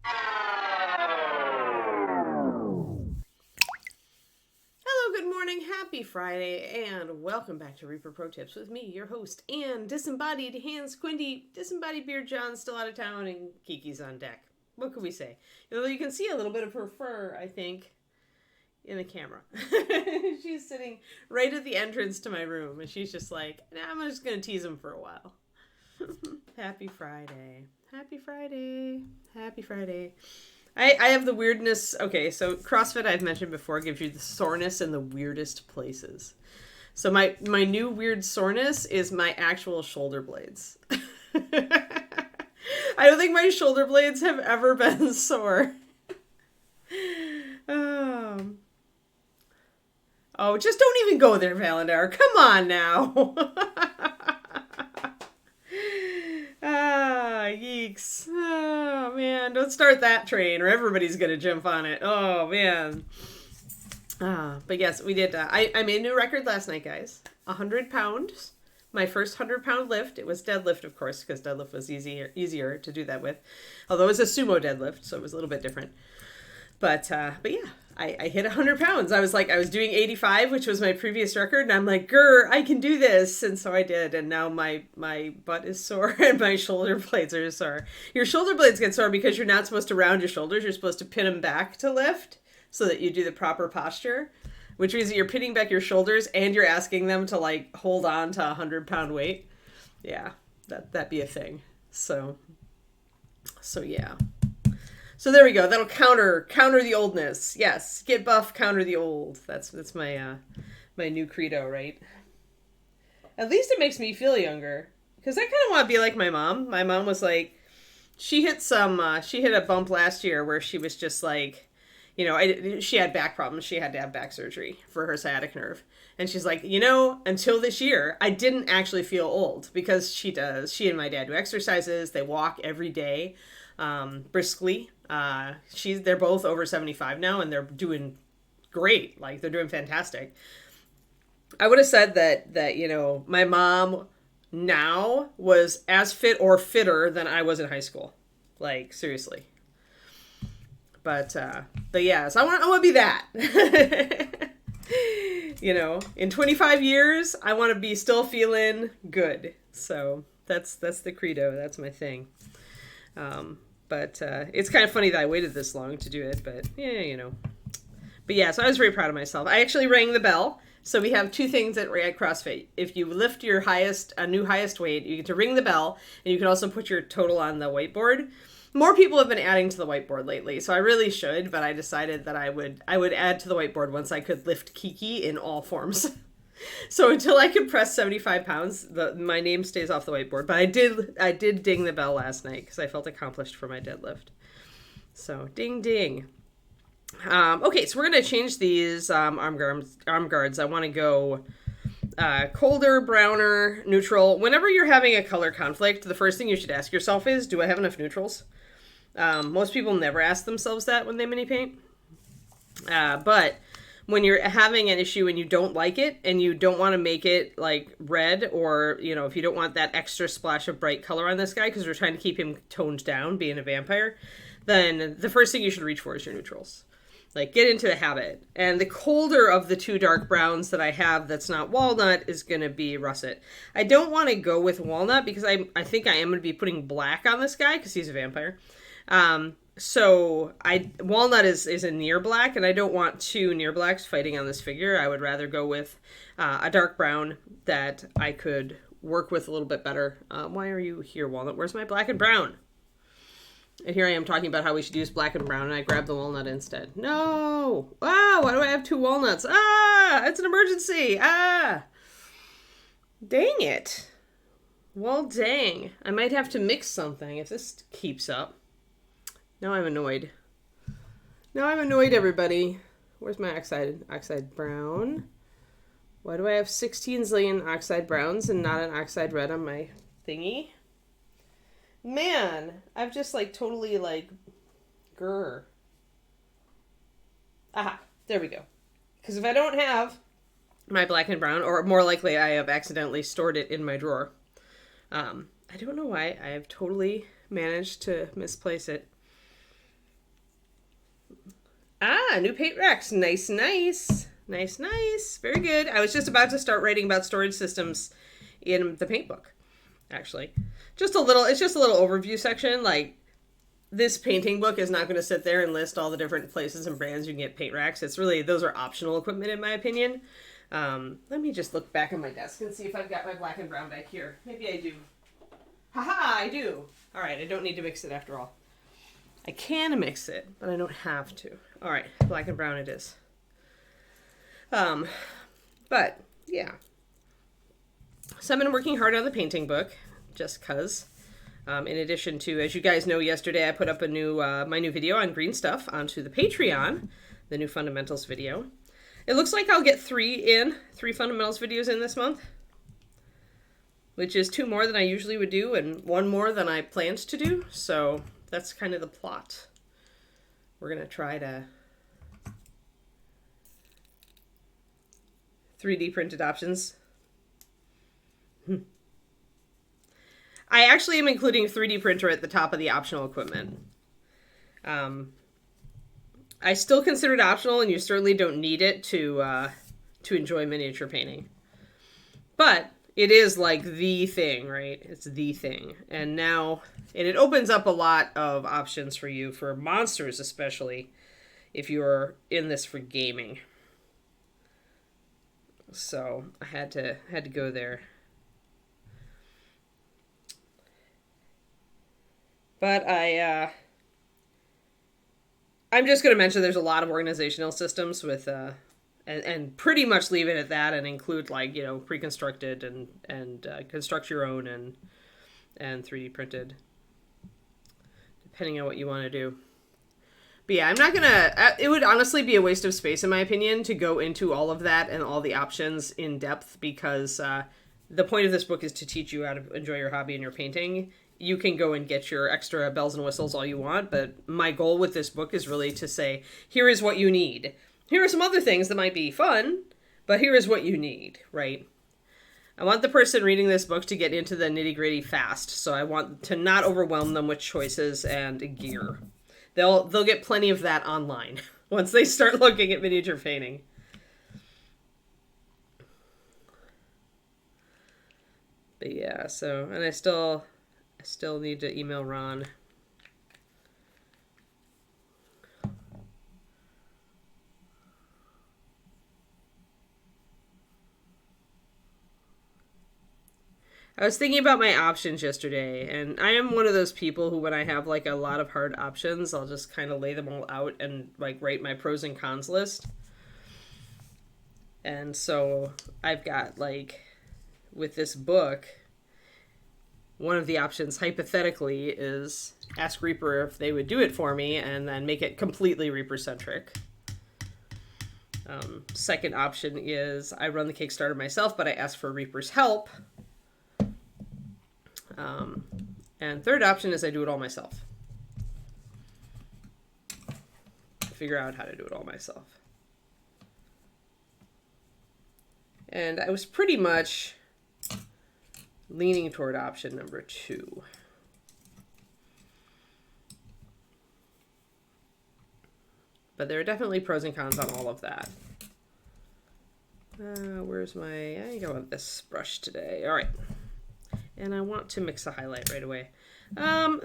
Hello, good morning, happy Friday, and welcome back to Reaper Pro Tips with me, your host, and disembodied Hands Quindy, disembodied Beard John still out of town, and Kiki's on deck. What could we say? Although you can see a little bit of her fur, I think, in the camera. She's sitting right at the entrance to my room, and she's just like, nah, I'm just going to tease him for a while. Happy Friday. Happy Friday. Happy Friday. I have the weirdness. Okay, so CrossFit, I've mentioned before, gives you the soreness in the weirdest places. So my new weird soreness is my actual shoulder blades. I don't think my shoulder blades have ever been sore. Oh, just don't even go there, Valandar. Come on now. Yeeks. Oh, man. Don't start that train or everybody's going to jump on it. Oh, man. But yes, we did. I made a new record last night, guys. 100 pounds. My first 100-pound lift. It was deadlift, of course, because deadlift was easier to do that with. Although it was a sumo deadlift, so it was a little bit different. But yeah, I hit 100 pounds. I was doing 85, which was my previous record. And I'm like, grr, I can do this. And so I did. And now my butt is sore and my shoulder blades are sore. Your shoulder blades get sore because you're not supposed to round your shoulders. You're supposed to pin them back to lift so that you do the proper posture, which means that you're pinning back your shoulders and you're asking them to like hold on to a 100-pound weight. Yeah, that'd be a thing. So yeah. So there we go. That'll counter the oldness. Yes, get buff, counter the old. That's my my new credo, right? At least it makes me feel younger. Because I kind of want to be like my mom. My mom was like, she hit a bump last year where she was just like, she had back problems. She had to have back surgery for her sciatic nerve. And she's like, until this year, I didn't actually feel old because she does. She and my dad do exercises. They walk every day, briskly. They're both over 75 now and they're doing great. Like they're doing fantastic. I would have said that, my mom now was as fit or fitter than I was in high school. Like seriously. But yes, I want to be that. In 25 years, I want to be still feeling good. So that's the credo. That's my thing. But it's kind of funny that I waited this long to do it, but yeah, But yeah, so I was very proud of myself. I actually rang the bell. So we have two things at CrossFit. If you lift your new highest weight, you get to ring the bell, and you can also put your total on the whiteboard. More people have been adding to the whiteboard lately, so I really should, but I decided that I would add to the whiteboard once I could lift Kiki in all forms. So until I can press 75 pounds, my name stays off the whiteboard. But I did ding the bell last night because I felt accomplished for my deadlift. So ding ding. Okay, so we're gonna change these arm guards. I want to go colder, browner, neutral. Whenever you're having a color conflict, the first thing you should ask yourself is, do I have enough neutrals? Most people never ask themselves that when they mini paint. But when you're having an issue and you don't like it and you don't want to make it like red, or if you don't want that extra splash of bright color on this guy because we're trying to keep him toned down being a vampire, then the first thing you should reach for is your neutrals. Like, get into the habit. And the colder of the two dark browns that I have that's not walnut is going to be russet. I don't want to go with walnut because I think I am going to be putting black on this guy because he's a vampire. So walnut is a near black, and I don't want two near blacks fighting on this figure. I would rather go with a dark brown that I could work with a little bit better. Why are you here, walnut? Where's my black and brown? And here I am talking about how we should use black and brown, and I grabbed the walnut instead. No! Ah! Why do I have two walnuts? Ah! It's an emergency! Ah! Dang it. Well, dang. I might have to mix something if this keeps up. Now I'm annoyed. Everybody. Where's my oxide brown? Why do I have 16 zillion oxide browns and not an oxide red on my thingy? Man, I've just totally grr. Aha, there we go. Because if I don't have my black and brown, or more likely I have accidentally stored it in my drawer. I don't know why I have totally managed to misplace it. Ah, new paint racks. Nice, nice. Nice, nice. Very good. I was just about to start writing about storage systems in the paint book, actually. It's just a little overview section. Like, this painting book is not going to sit there and list all the different places and brands you can get paint racks. It's really, those are optional equipment in my opinion. Let me just look back on my desk and see if I've got my black and brown back here. Maybe I do. Haha, I do. All right, I don't need to mix it after all. I can mix it, but I don't have to. All right, black and brown it is. But yeah. So I've been working hard on the painting book, just cause. In addition to, as you guys know, yesterday I put up my new video on green stuff onto the Patreon, the new fundamentals video. It looks like I'll get three fundamentals videos in this month, which is 2 more than I usually would do and 1 more than I planned to do. So that's kind of the plot. We're going to try to 3D printed options. I actually am including 3D printer at the top of the optional equipment. I still consider it optional, and you certainly don't need it to enjoy miniature painting. But it is like the thing, right? It's the thing. And now, and it opens up a lot of options for you, for monsters especially, if you're in this for gaming. So I had to go there. But I'm just going to mention there's a lot of organizational systems with, and pretty much leave it at that and include, like, you know, pre-constructed and construct your own and 3D printed, depending on what you want to do. But yeah, I'm not going to, it would honestly be a waste of space in my opinion to go into all of that and all the options in depth, because the point of this book is to teach you how to enjoy your hobby and your painting. You can go and get your extra bells and whistles all you want, but my goal with this book is really to say, here is what you need. Here are some other things that might be fun, but here is what you need, right? I want the person reading this book to get into the nitty-gritty fast, so I want to not overwhelm them with choices and gear. They'll get plenty of that online once they start looking at miniature painting. But yeah, so, and I still need to email Ron. I was thinking about my options yesterday, and I am one of those people who, when I have like a lot of hard options, I'll just kind of lay them all out and like write my pros and cons list. And so I've got, like, with this book, one of the options, hypothetically, is ask Reaper if they would do it for me and then make it completely Reaper-centric. Second option is I run the Kickstarter myself, but I ask for Reaper's help. And third option is I do it all myself. Figure out how to do it all myself. And I was pretty much leaning toward option number 2. But there are definitely pros and cons on all of that. Where's my... I think I want this brush today. All right. And I want to mix a highlight right away.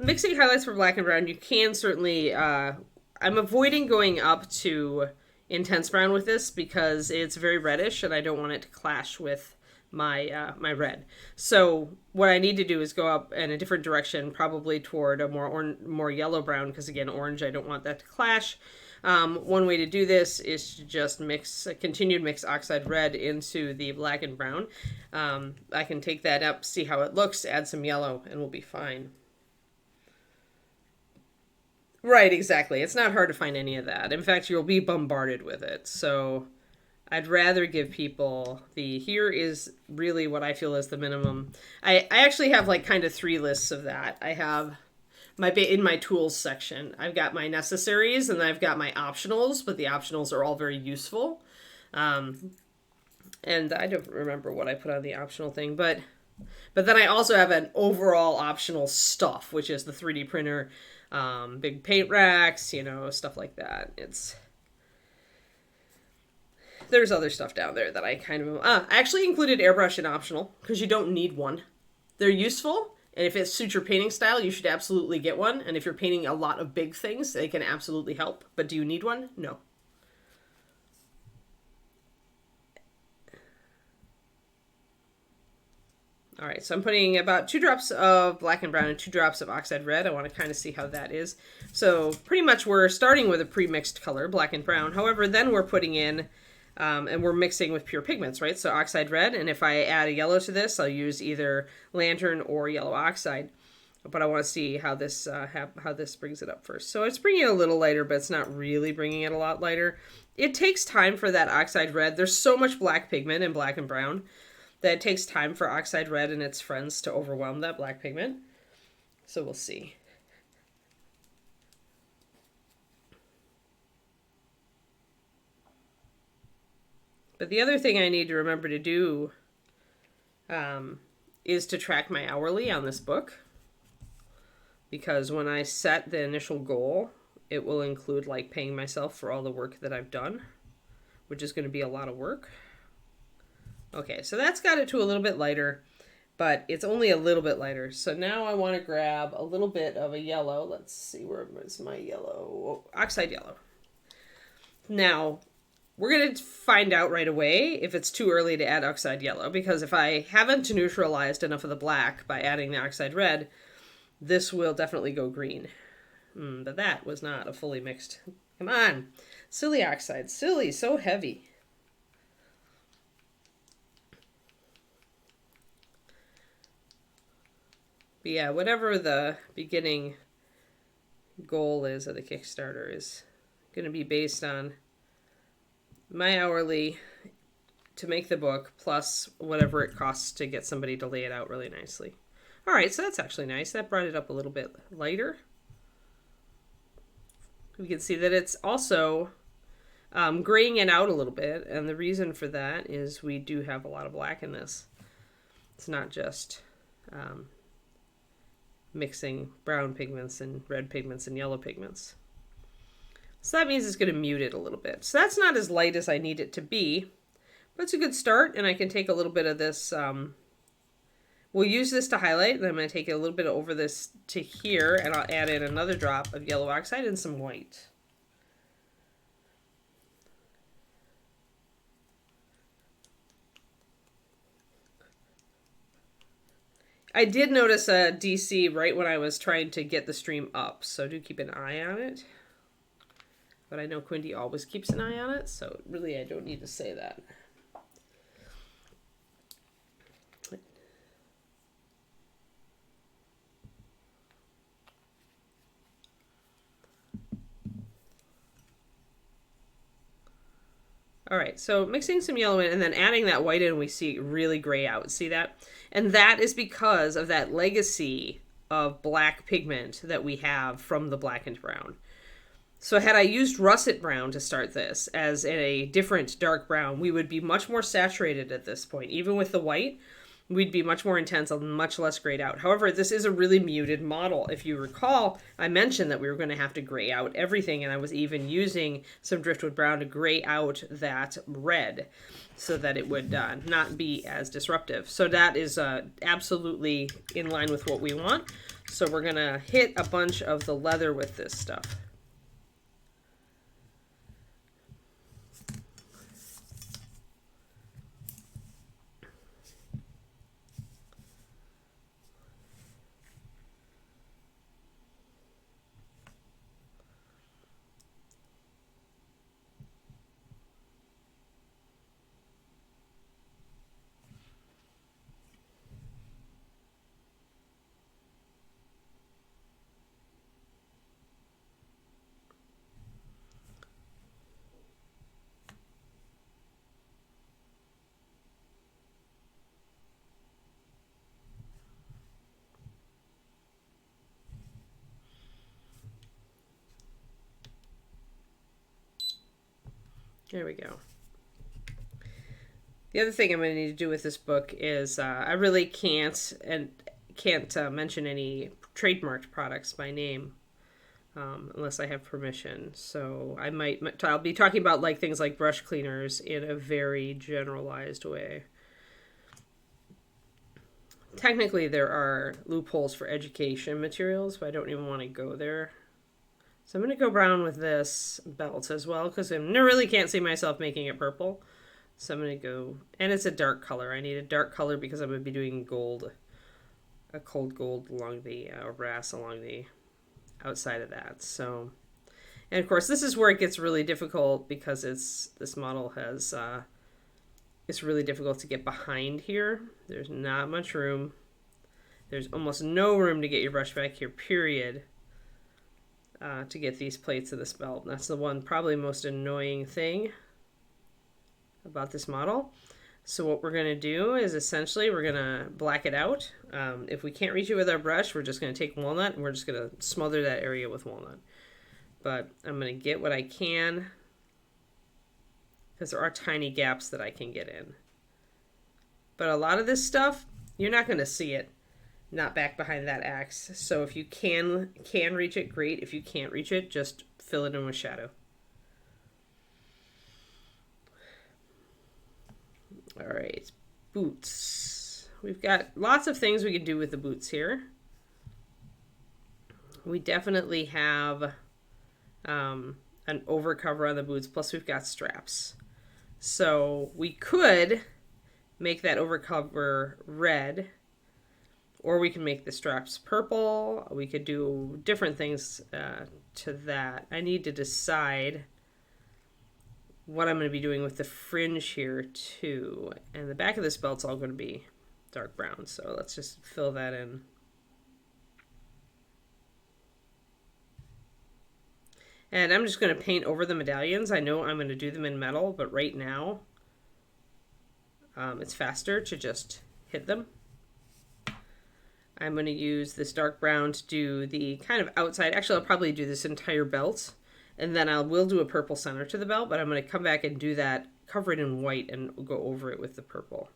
Mixing highlights for black and brown, you can certainly... I'm avoiding going up to intense brown with this because it's very reddish and I don't want it to clash with my my red. So what I need to do is go up in a different direction, probably toward a more yellow brown, because again, orange, I don't want that to clash. One way to do this is to just continue to mix oxide red into the black and brown. I can take that up, see how it looks, add some yellow, and we'll be fine. Right, exactly. It's not hard to find any of that. In fact, you'll be bombarded with it. So I'd rather give people here is really what I feel is the minimum. I actually have like kind of 3 lists of that. I have in my tools section, I've got my necessaries and I've got my optionals, but the optionals are all very useful. And I don't remember what I put on the optional thing, but then I also have an overall optional stuff, which is the 3D printer, big paint racks, stuff like that. there's other stuff down there that I kind of... I actually included airbrush in optional, because you don't need one. They're useful, and if it suits your painting style, you should absolutely get one. And if you're painting a lot of big things, they can absolutely help. But do you need one? No. All right, so I'm putting about 2 drops of black and brown and 2 drops of oxide red. I want to kind of see how that is. So pretty much we're starting with a pre-mixed color, black and brown. However, then we're putting in, and we're mixing with pure pigments, right? So oxide red, and if I add a yellow to this, I'll use either lantern or yellow oxide. But I want to see how this brings it up first. So it's bringing it a little lighter, but it's not really bringing it a lot lighter. It takes time for that oxide red. There's so much black pigment in black and brown that it takes time for oxide red and its friends to overwhelm that black pigment. So we'll see. But the other thing I need to remember to do is to track my hourly on this book. Because when I set the initial goal, it will include like paying myself for all the work that I've done, which is going to be a lot of work. Okay, so that's got it to a little bit lighter, but it's only a little bit lighter. So now I want to grab a little bit of a yellow. Let's see, where is my yellow? Oh, oxide yellow. Now, we're going to find out right away if it's too early to add oxide yellow, because if I haven't neutralized enough of the black by adding the oxide red, this will definitely go green. But that was not a fully mixed. Come on, silly oxide, silly, so heavy. But yeah, whatever the beginning goal is of the Kickstarter is going to be based on my hourly to make the book plus whatever it costs to get somebody to lay it out really nicely. All right, so that's actually nice. That brought it up a little bit lighter. We can see that it's also graying it out a little bit, and the reason for that is we do have a lot of black in this. It's not just mixing brown pigments and red pigments and yellow pigments. So that means it's going to mute it a little bit. So that's not as light as I need it to be, but it's a good start, and I can take a little bit of this. We'll use this to highlight, and I'm going to take it a little bit over this to here, and I'll add in another drop of yellow oxide and some white. I did notice a DC right when I was trying to get the stream up, so do keep an eye on it. But I know Quindy always keeps an eye on it, so really I don't need to say that. All right, so mixing some yellow in and then adding that white in, we see it really gray out. See that? And that is because of that legacy of black pigment that we have from the black and brown. So had I used russet brown to start this as a different dark brown, we would be much more saturated at this point. Even with the white, we'd be much more intense and much less grayed out. However, this is a really muted model. If you recall, I mentioned that we were going to have to gray out everything, and I was even using some driftwood brown to gray out that red so that it would not be as disruptive. So that is absolutely in line with what we want. So we're going to hit a bunch of the leather with this stuff. There we go. The other thing I'm going to need to do with this book is I really can't mention any trademarked products by name unless I have permission. So I'll be talking about like things like brush cleaners in a very generalized way. Technically, there are loopholes for education materials, but I don't even want to go there. So I'm going to go brown with this belt as well, because I really can't see myself making it purple. So I'm going to go, and it's a dark color. I need a dark color because I'm going to be doing gold, a cold gold along the, or brass along the outside of that. So, and of course, this is where it gets really difficult because this model has, it's really difficult to get behind here. There's not much room. There's almost no room to get your brush back here, period, to get these plates of this belt. And that's the one probably most annoying thing about this model. So what we're going to do is essentially we're going to black it out. If we can't reach it with our brush, we're just going to take walnut and we're just going to smother that area with walnut. But I'm going to get what I can, because there are tiny gaps that I can get in. But a lot of this stuff, you're not going to see it not back behind that axe. So if you can reach it, great. If you can't reach it, just fill it in with shadow. All right, boots. We've got lots of things we can do with the boots here. We definitely have an overcover on the boots, plus we've got straps. So we could make that overcover red, or we can make the straps purple. We could do different things to that. I need to decide what I'm going to be doing with the fringe here too. And the back of this belt's all going to be dark brown. So let's just fill that in. And I'm just going to paint over the medallions. I know I'm going to do them in metal, but right now it's faster to just hit them. I'm going to use this dark brown to do the kind of outside. Actually, I'll probably do this entire belt. And then I will do a purple center to the belt, but I'm going to come back and do that, cover it in white, and go over it with the purple.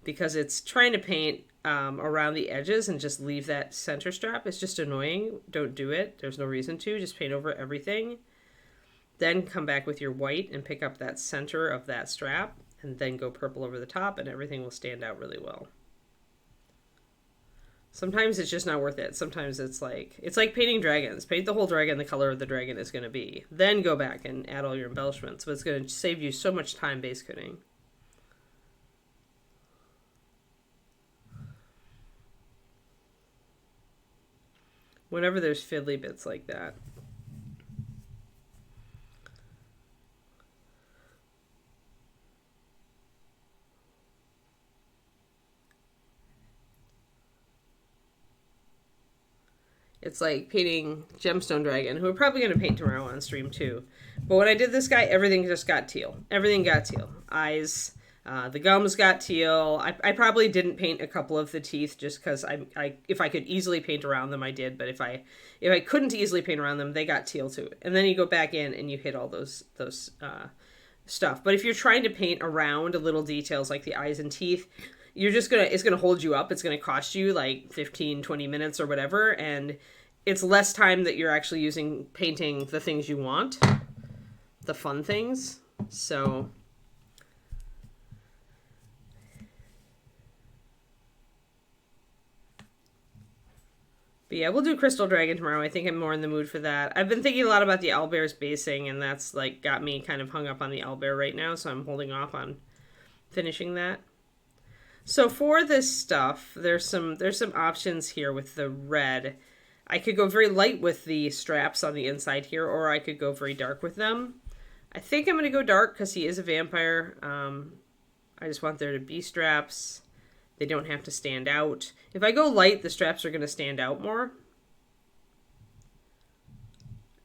Because it's trying to paint around the edges and just leave that center strap. It's just annoying. Don't do it. There's no reason to. Just paint over everything. Then come back with your white and pick up that center of that strap, and then go purple over the top, and everything will stand out really well. Sometimes it's just not worth it. Sometimes it's like painting dragons. Paint the whole dragon the color of the dragon is going to be. Then go back and add all your embellishments. But it's going to save you so much time base coating. Whenever there's fiddly bits like that. It's like painting Gemstone Dragon, who we're probably going to paint tomorrow on stream too. But when I did this guy, everything just got teal. Everything got teal. Eyes, the gums got teal. I probably didn't paint a couple of the teeth just because if I could easily paint around them, I did. But if I couldn't easily paint around them, they got teal too. And then you go back in and you hit all those stuff. But if you're trying to paint around little details like the eyes and teeth, it's gonna hold you up. It's gonna cost you like 15, 20 minutes or whatever, and it's less time that you're actually using painting the things you want, the fun things. So but yeah, we'll do Crystal Dragon tomorrow. I think I'm more in the mood for that. I've been thinking a lot about the owlbear's basing, and that's like got me kind of hung up on the owlbear right now, so I'm holding off on finishing that. So for this stuff, there's some options here with the red. I could go very light with the straps on the inside here, or I could go very dark with them. I think I'm going to go dark because he is a vampire. I just want there to be straps. They don't have to stand out. If I go light, the straps are going to stand out more.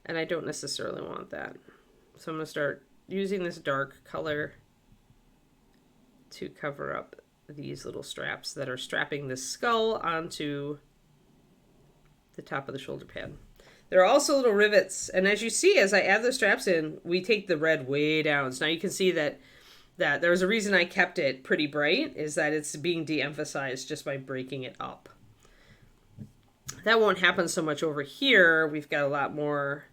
And I don't necessarily want that. So I'm going to start using this dark color to cover up these little straps that are strapping the skull onto the top of the shoulder pad. There are also little rivets, and as you see, as I add the straps in, we take the red way down. So now you can see that there's a reason I kept it pretty bright, is that it's being de-emphasized just by breaking it up. That won't happen so much over here. We've got a lot more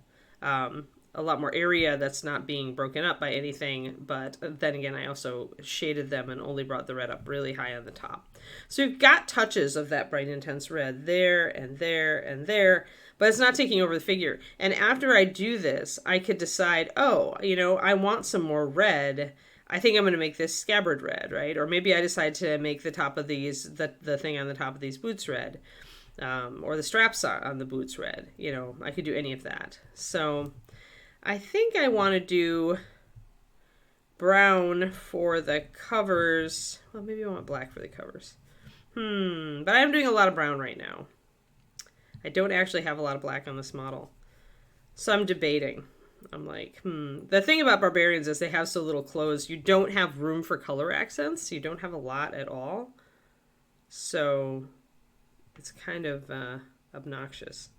area that's not being broken up by anything. But then again, I also shaded them and only brought the red up really high on the top. So you've got touches of that bright intense red there and there and there, but it's not taking over the figure. And after I do this, I could decide, oh, you know, I want some more red. I think I'm going to make this scabbard red, right? Or maybe I decide to make the top of these, the thing on the top of these boots red. Or the straps on the boots red. You know, I could do any of that. So I think I want to do brown for the covers. Well, maybe I want black for the covers. But I'm doing a lot of brown right now. I don't actually have a lot of black on this model. So I'm debating. I'm like, The thing about barbarians is they have so little clothes. You don't have room for color accents. You don't have a lot at all. So it's kind of obnoxious.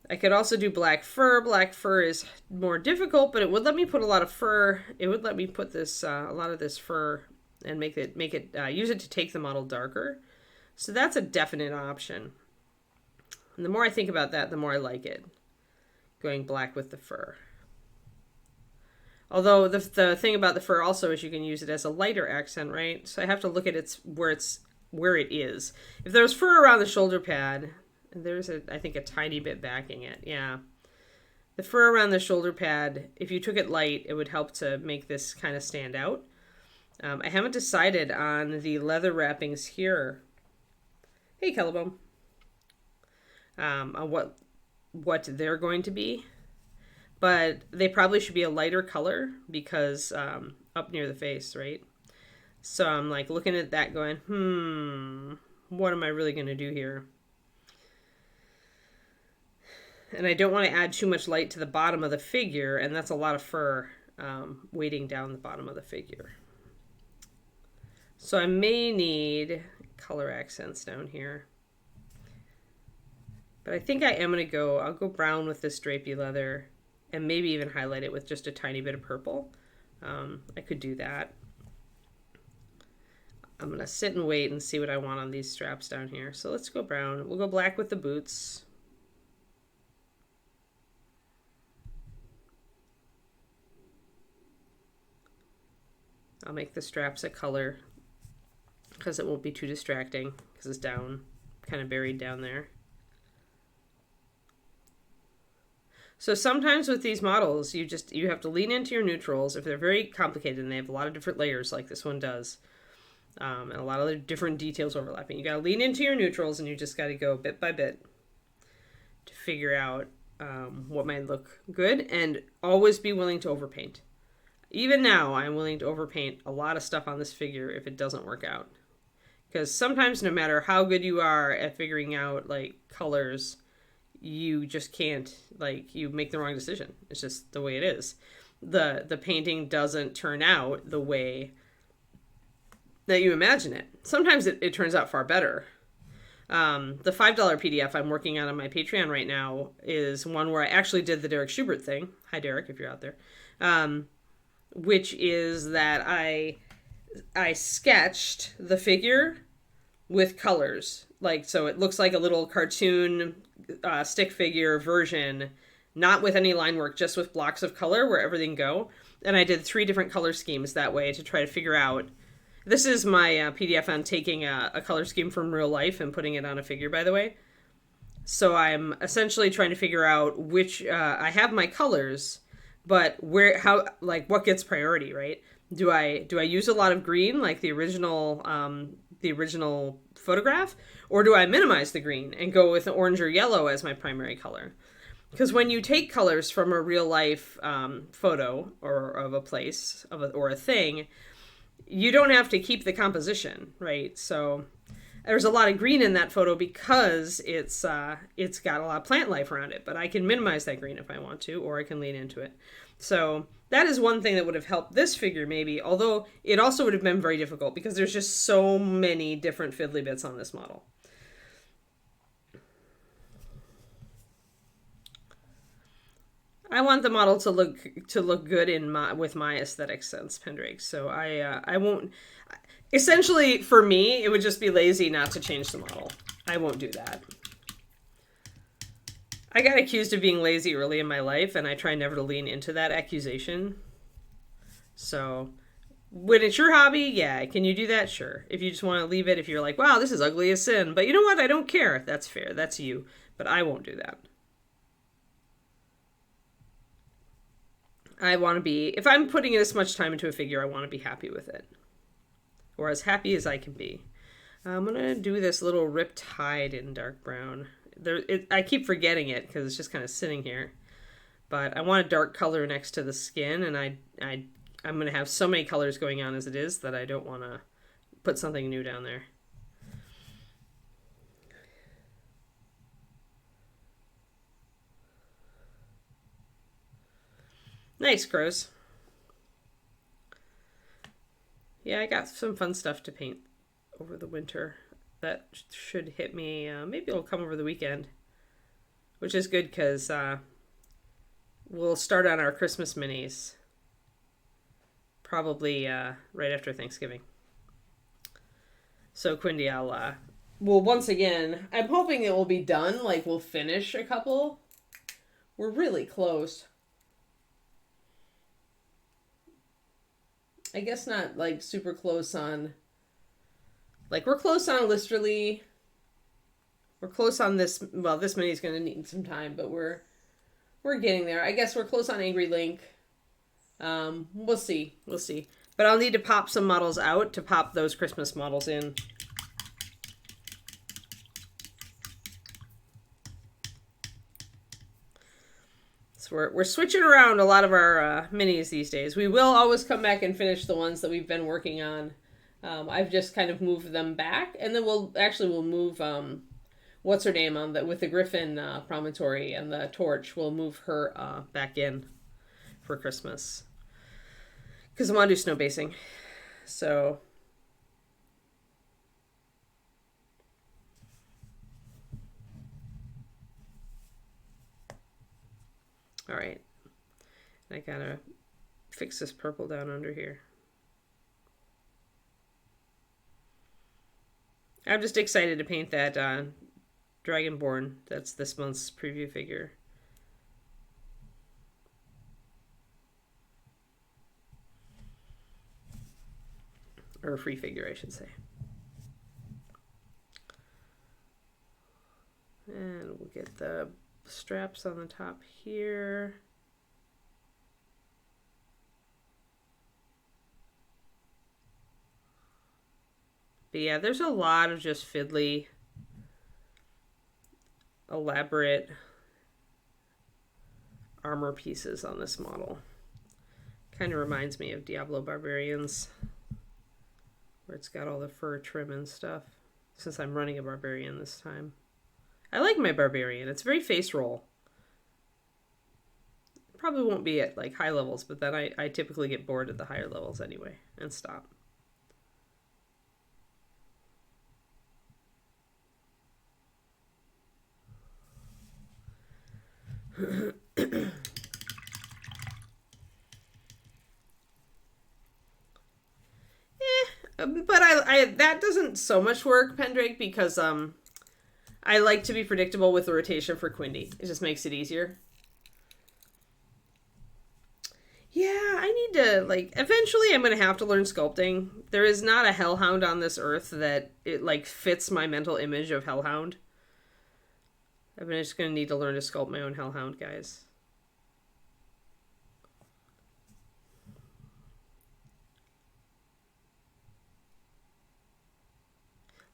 I could also do black fur. Black fur is more difficult, but it would let me put a lot of fur. It would let me put this a lot of this fur and make it use it to take the model darker. So that's a definite option. And the more I think about that, the more I like it. Going black with the fur. Although the thing about the fur also is you can use it as a lighter accent, right? So I have to look at where it is. If there was fur around the shoulder pad, there's I think a tiny bit backing it. Yeah. The fur around the shoulder pad, if you took it light, it would help to make this kind of stand out. I haven't decided on the leather wrappings here. Hey, Kellabone. On what they're going to be. But they probably should be a lighter color because up near the face, right? So I'm like looking at that going, what am I really going to do here? And I don't want to add too much light to the bottom of the figure, and that's a lot of fur weighting down the bottom of the figure. So I may need color accents down here. But I think I am going to I'll go brown with this drapey leather and maybe even highlight it with just a tiny bit of purple. I could do that. I'm going to sit and wait and see what I want on these straps down here. So let's go brown. We'll go black with the boots. I'll make the straps a color because it won't be too distracting because it's down, kind of buried down there. So sometimes with these models, you have to lean into your neutrals if they're very complicated and they have a lot of different layers like this one does. And a lot of different details overlapping. You got to lean into your neutrals and you just got to go bit by bit to figure out what might look good and always be willing to overpaint. Even now, I'm willing to overpaint a lot of stuff on this figure if it doesn't work out. Because sometimes no matter how good you are at figuring out like colors, you just can't, like, you make the wrong decision. It's just the way it is. The painting doesn't turn out the way that you imagine it. Sometimes it turns out far better. The $5 PDF I'm working on my Patreon right now is one where I actually did the Derek Schubert thing. Hi, Derek, if you're out there. Which is that I sketched the figure with colors. Like, so it looks like a little cartoon stick figure version, not with any line work, just with blocks of color where everything go. And I did 3 different color schemes that way to try to figure out. This is my PDF on taking a color scheme from real life and putting it on a figure, by the way. So I'm essentially trying to figure out which, I have my colors, but what gets priority, right? Do I use a lot of green like the original photograph, or do I minimize the green and go with orange or yellow as my primary color? Because when you take colors from a real life photo or of a place or a thing, you don't have to keep the composition, right? So there's a lot of green in that photo because it's got a lot of plant life around it, but I can minimize that green if I want to, or I can lean into it. So that is one thing that would have helped this figure maybe, although it also would have been very difficult because there's just so many different fiddly bits on this model. I want the model to look good with my aesthetic sense, Pendrake. So I won't. Essentially, for me, it would just be lazy not to change the model. I won't do that. I got accused of being lazy early in my life, and I try never to lean into that accusation. So, when it's your hobby, yeah, can you do that? Sure. If you just want to leave it, if you're like, wow, this is ugly as sin, but you know what? I don't care. That's fair. That's you. But I won't do that. I want to be, if I'm putting this much time into a figure, I want to be happy with it. Or as happy as I can be. I'm going to do this little Ripped Hide in dark brown. I keep forgetting it because it's just kind of sitting here. But I want a dark color next to the skin, and I'm going to have so many colors going on as it is that I don't want to put something new down there. Nice, Crows. Yeah, I got some fun stuff to paint over the winter. That should hit me. Maybe it'll come over the weekend, which is good because we'll start on our Christmas minis probably right after Thanksgiving. So Quindy, well, once again, I'm hoping it will be done. Like, we'll finish a couple. We're really close. I guess not like super close on, like we're close on Listerly. We're close on this, well, this mini is going to need some time, but we're getting there. I guess we're close on Angry Link. We'll see. But I'll need to pop some models out to pop those Christmas models in. So we're switching around a lot of our minis these days. We will always come back and finish the ones that we've been working on. I've just kind of moved them back, and then we'll move what's her name on with the Griffin promontory and the torch. We'll move her back in for Christmas because I want to do snow basing. So. All right, I gotta fix this purple down under here. I'm just excited to paint that Dragonborn. That's this month's preview figure. Or a free figure, I should say. And we'll get the straps on the top here. But yeah, there's a lot of just fiddly, elaborate armor pieces on this model. Kind of reminds me of Diablo Barbarians, where it's got all the fur trim and stuff, since I'm running a Barbarian this time. I like my Barbarian. It's very face roll. Probably won't be at like high levels, but then I typically get bored at the higher levels anyway and stop. But I that doesn't so much work, Pendrake, because I like to be predictable with the rotation for Quindy. It just makes it easier. Yeah, I need to, like, eventually I'm going to have to learn sculpting. There is not a Hellhound on this earth that it, like, fits my mental image of Hellhound. I'm just going to need to learn to sculpt my own Hellhound, guys.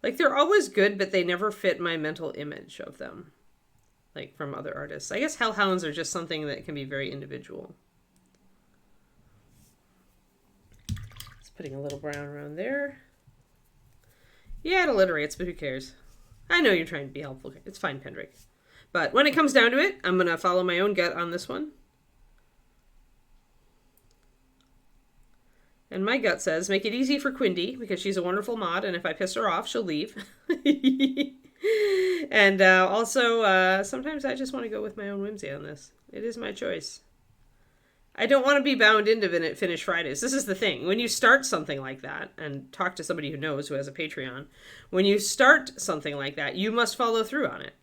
Like, they're always good, but they never fit my mental image of them. Like, from other artists. I guess Hellhounds are just something that can be very individual. Just putting a little brown around there. Yeah, it alliterates, but who cares? I know you're trying to be helpful. It's fine, Pendrake. But when it comes down to it, I'm going to follow my own gut on this one. And my gut says, make it easy for Quindy, because she's a wonderful mod, and if I piss her off, she'll leave. And also, sometimes I just want to go with my own whimsy on this. It is my choice. I don't want to be bound into Finish Fridays. This is the thing. When you start something like that, and talk to somebody who knows, who has a Patreon, when you start something like that, you must follow through on it.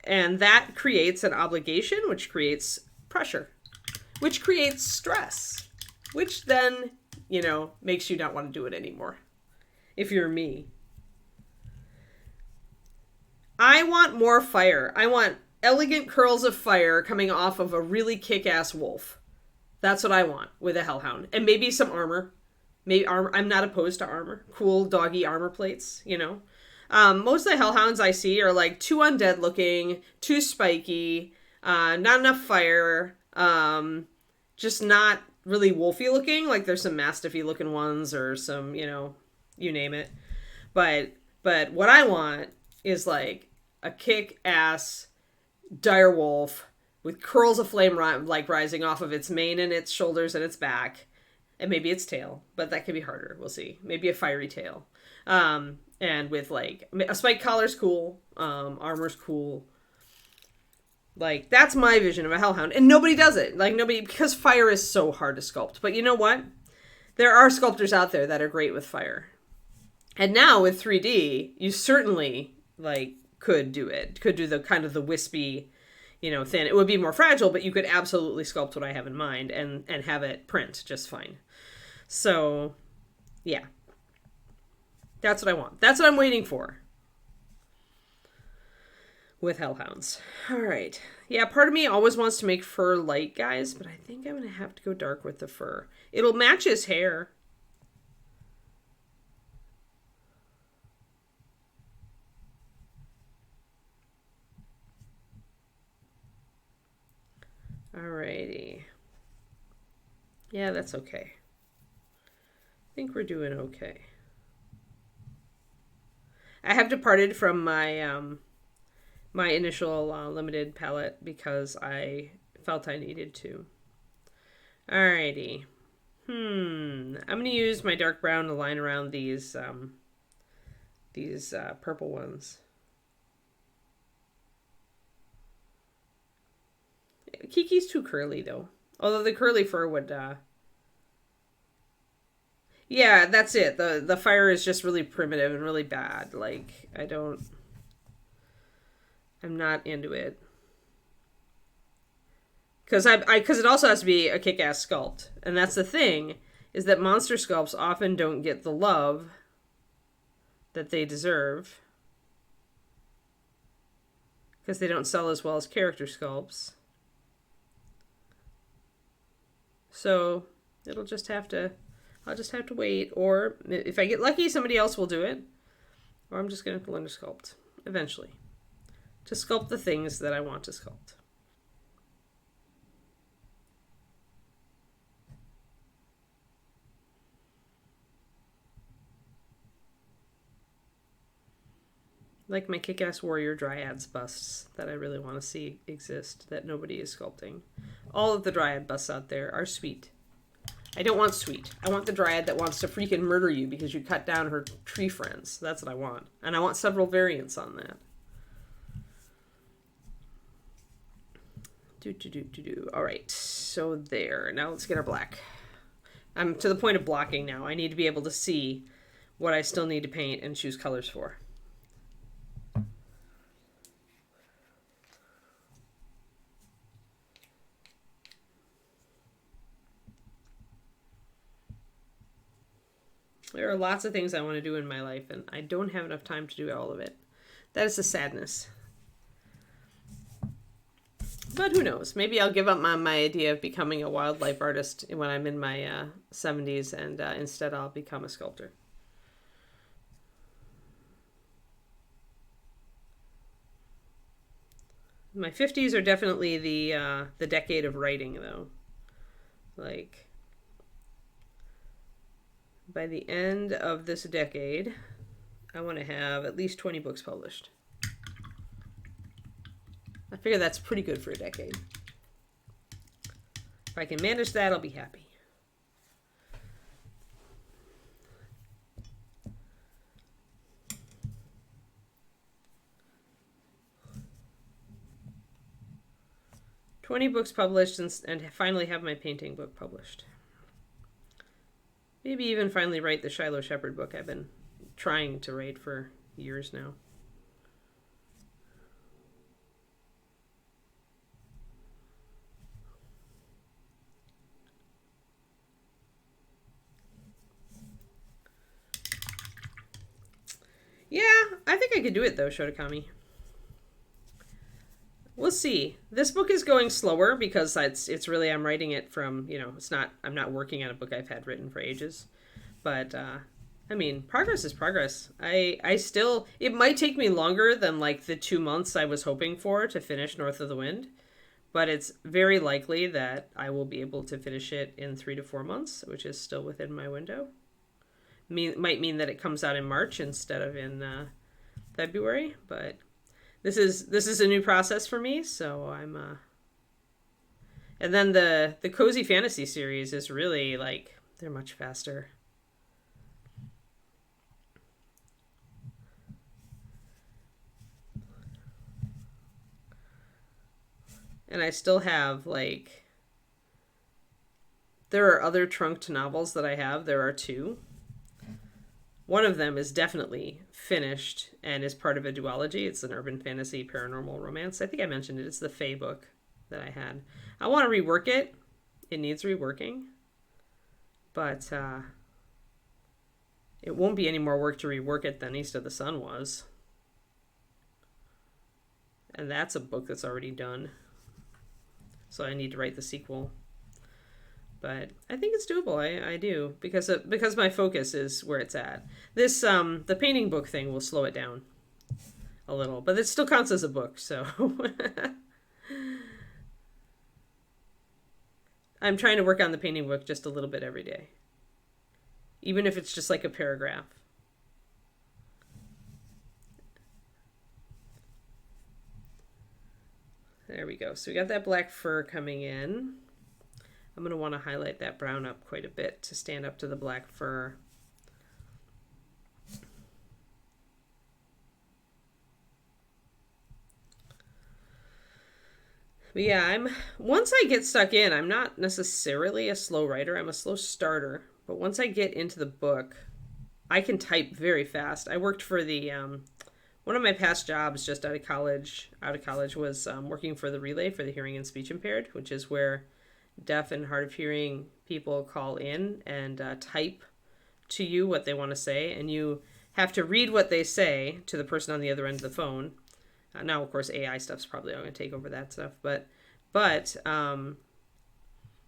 And that creates an obligation, which creates pressure, which creates stress, which then, makes you not want to do it anymore. If you're me. I want more fire. I want elegant curls of fire coming off of a really kick-ass wolf. That's what I want with a hellhound. And maybe some armor. Maybe armor. I'm not opposed to armor. Cool doggy armor plates, Most of the hellhounds I see are like too undead looking, too spiky, not enough fire, just not really wolfy looking. Like there's some mastiffy looking ones or some, you name it. But what I want is like a kick-ass dire wolf with curls of flame rising off of its mane and its shoulders and its back. And maybe its tail, but that could be harder. We'll see. Maybe a fiery tail. And with like a spike collar's cool. Armor's cool. Like that's my vision of a hellhound. And nobody does it. Like nobody, because fire is so hard to sculpt. But you know what? There are sculptors out there that are great with fire. And now with 3D, you certainly could do it. Could do the kind of the wispy, thin. It would be more fragile, but you could absolutely sculpt what I have in mind and have it print just fine. So, yeah. That's what I want. That's what I'm waiting for. With hellhounds. All right. Yeah, part of me always wants to make fur light, guys, but I think I'm going to have to go dark with the fur. It'll match his hair. Alrighty. Yeah, that's okay. I think we're doing okay. I have departed from my my initial limited palette because I felt I needed to. Alrighty. I'm gonna use my dark brown to line around these purple ones. Kiki's too curly, though. Although the curly fur would, yeah, that's it. The fire is just really primitive and really bad. Like, I'm not into it. Because it also has to be a kick-ass sculpt. And that's the thing, is that monster sculpts often don't get the love that they deserve. Because they don't sell as well as character sculpts. So I'll just have to wait, or if I get lucky, somebody else will do it, or I'm just going to learn to sculpt eventually, to sculpt the things that I want to sculpt. Like my kick-ass warrior dryads busts that I really want to see exist that nobody is sculpting. All of the dryad busts out there are sweet. I don't want sweet. I want the dryad that wants to freaking murder you because you cut down her tree friends. That's what I want. And I want several variants on that. All right, so there. Now let's get our black. I'm to the point of blocking now. I need to be able to see what I still need to paint and choose colors for. There are lots of things I want to do in my life, and I don't have enough time to do all of it. That is a sadness. But who knows? Maybe I'll give up my idea of becoming a wildlife artist when I'm in my 70s, and instead I'll become a sculptor. My 50s are definitely the decade of writing, though. Like, by the end of this decade, I want to have at least 20 books published. I figure that's pretty good for a decade. If I can manage that, I'll be happy. 20 books published and finally have my painting book published. Maybe even finally write the Shiloh Shepherd book I've been trying to write for years now. Yeah, I think I could do it though, Shotakami. We'll see. This book is going slower because it's really, I'm writing it from, I'm not working on a book I've had written for ages. But I mean, progress is progress. I still, it might take me longer than like the 2 months I was hoping for to finish North of the Wind, but it's very likely that I will be able to finish it in 3 to 4 months, which is still within my window. Might mean that it comes out in March instead of in February, but this is a new process for me, so I'm and then the Cozy Fantasy series is really like, they're much faster. And I still have, like, there are other trunked novels that I have. There are 2. One of them is definitely finished and is part of a duology. It's an urban fantasy paranormal romance. I think I mentioned it. It's the Fae book that I had. I want to rework it. It needs reworking. But it won't be any more work to rework it than East of the Sun was. And that's a book that's already done. So I need to write the sequel. But I think it's doable. I do, because my focus is where it's at. This the painting book thing will slow it down a little, but it still counts as a book. So I'm trying to work on the painting book just a little bit every day, even if it's just like a paragraph. There we go. So we got that black fur coming in. I'm going to want to highlight that brown up quite a bit to stand up to the black fur. But yeah, once I get stuck in, I'm not necessarily a slow writer. I'm a slow starter. But once I get into the book, I can type very fast. I worked for the, one of my past jobs just out of college was working for the Relay for the Hearing and Speech Impaired, which is where deaf and hard of hearing people call in and type to you what they want to say, and you have to read what they say to the person on the other end of the phone. Now, of course, AI stuff's probably going to take over that stuff, but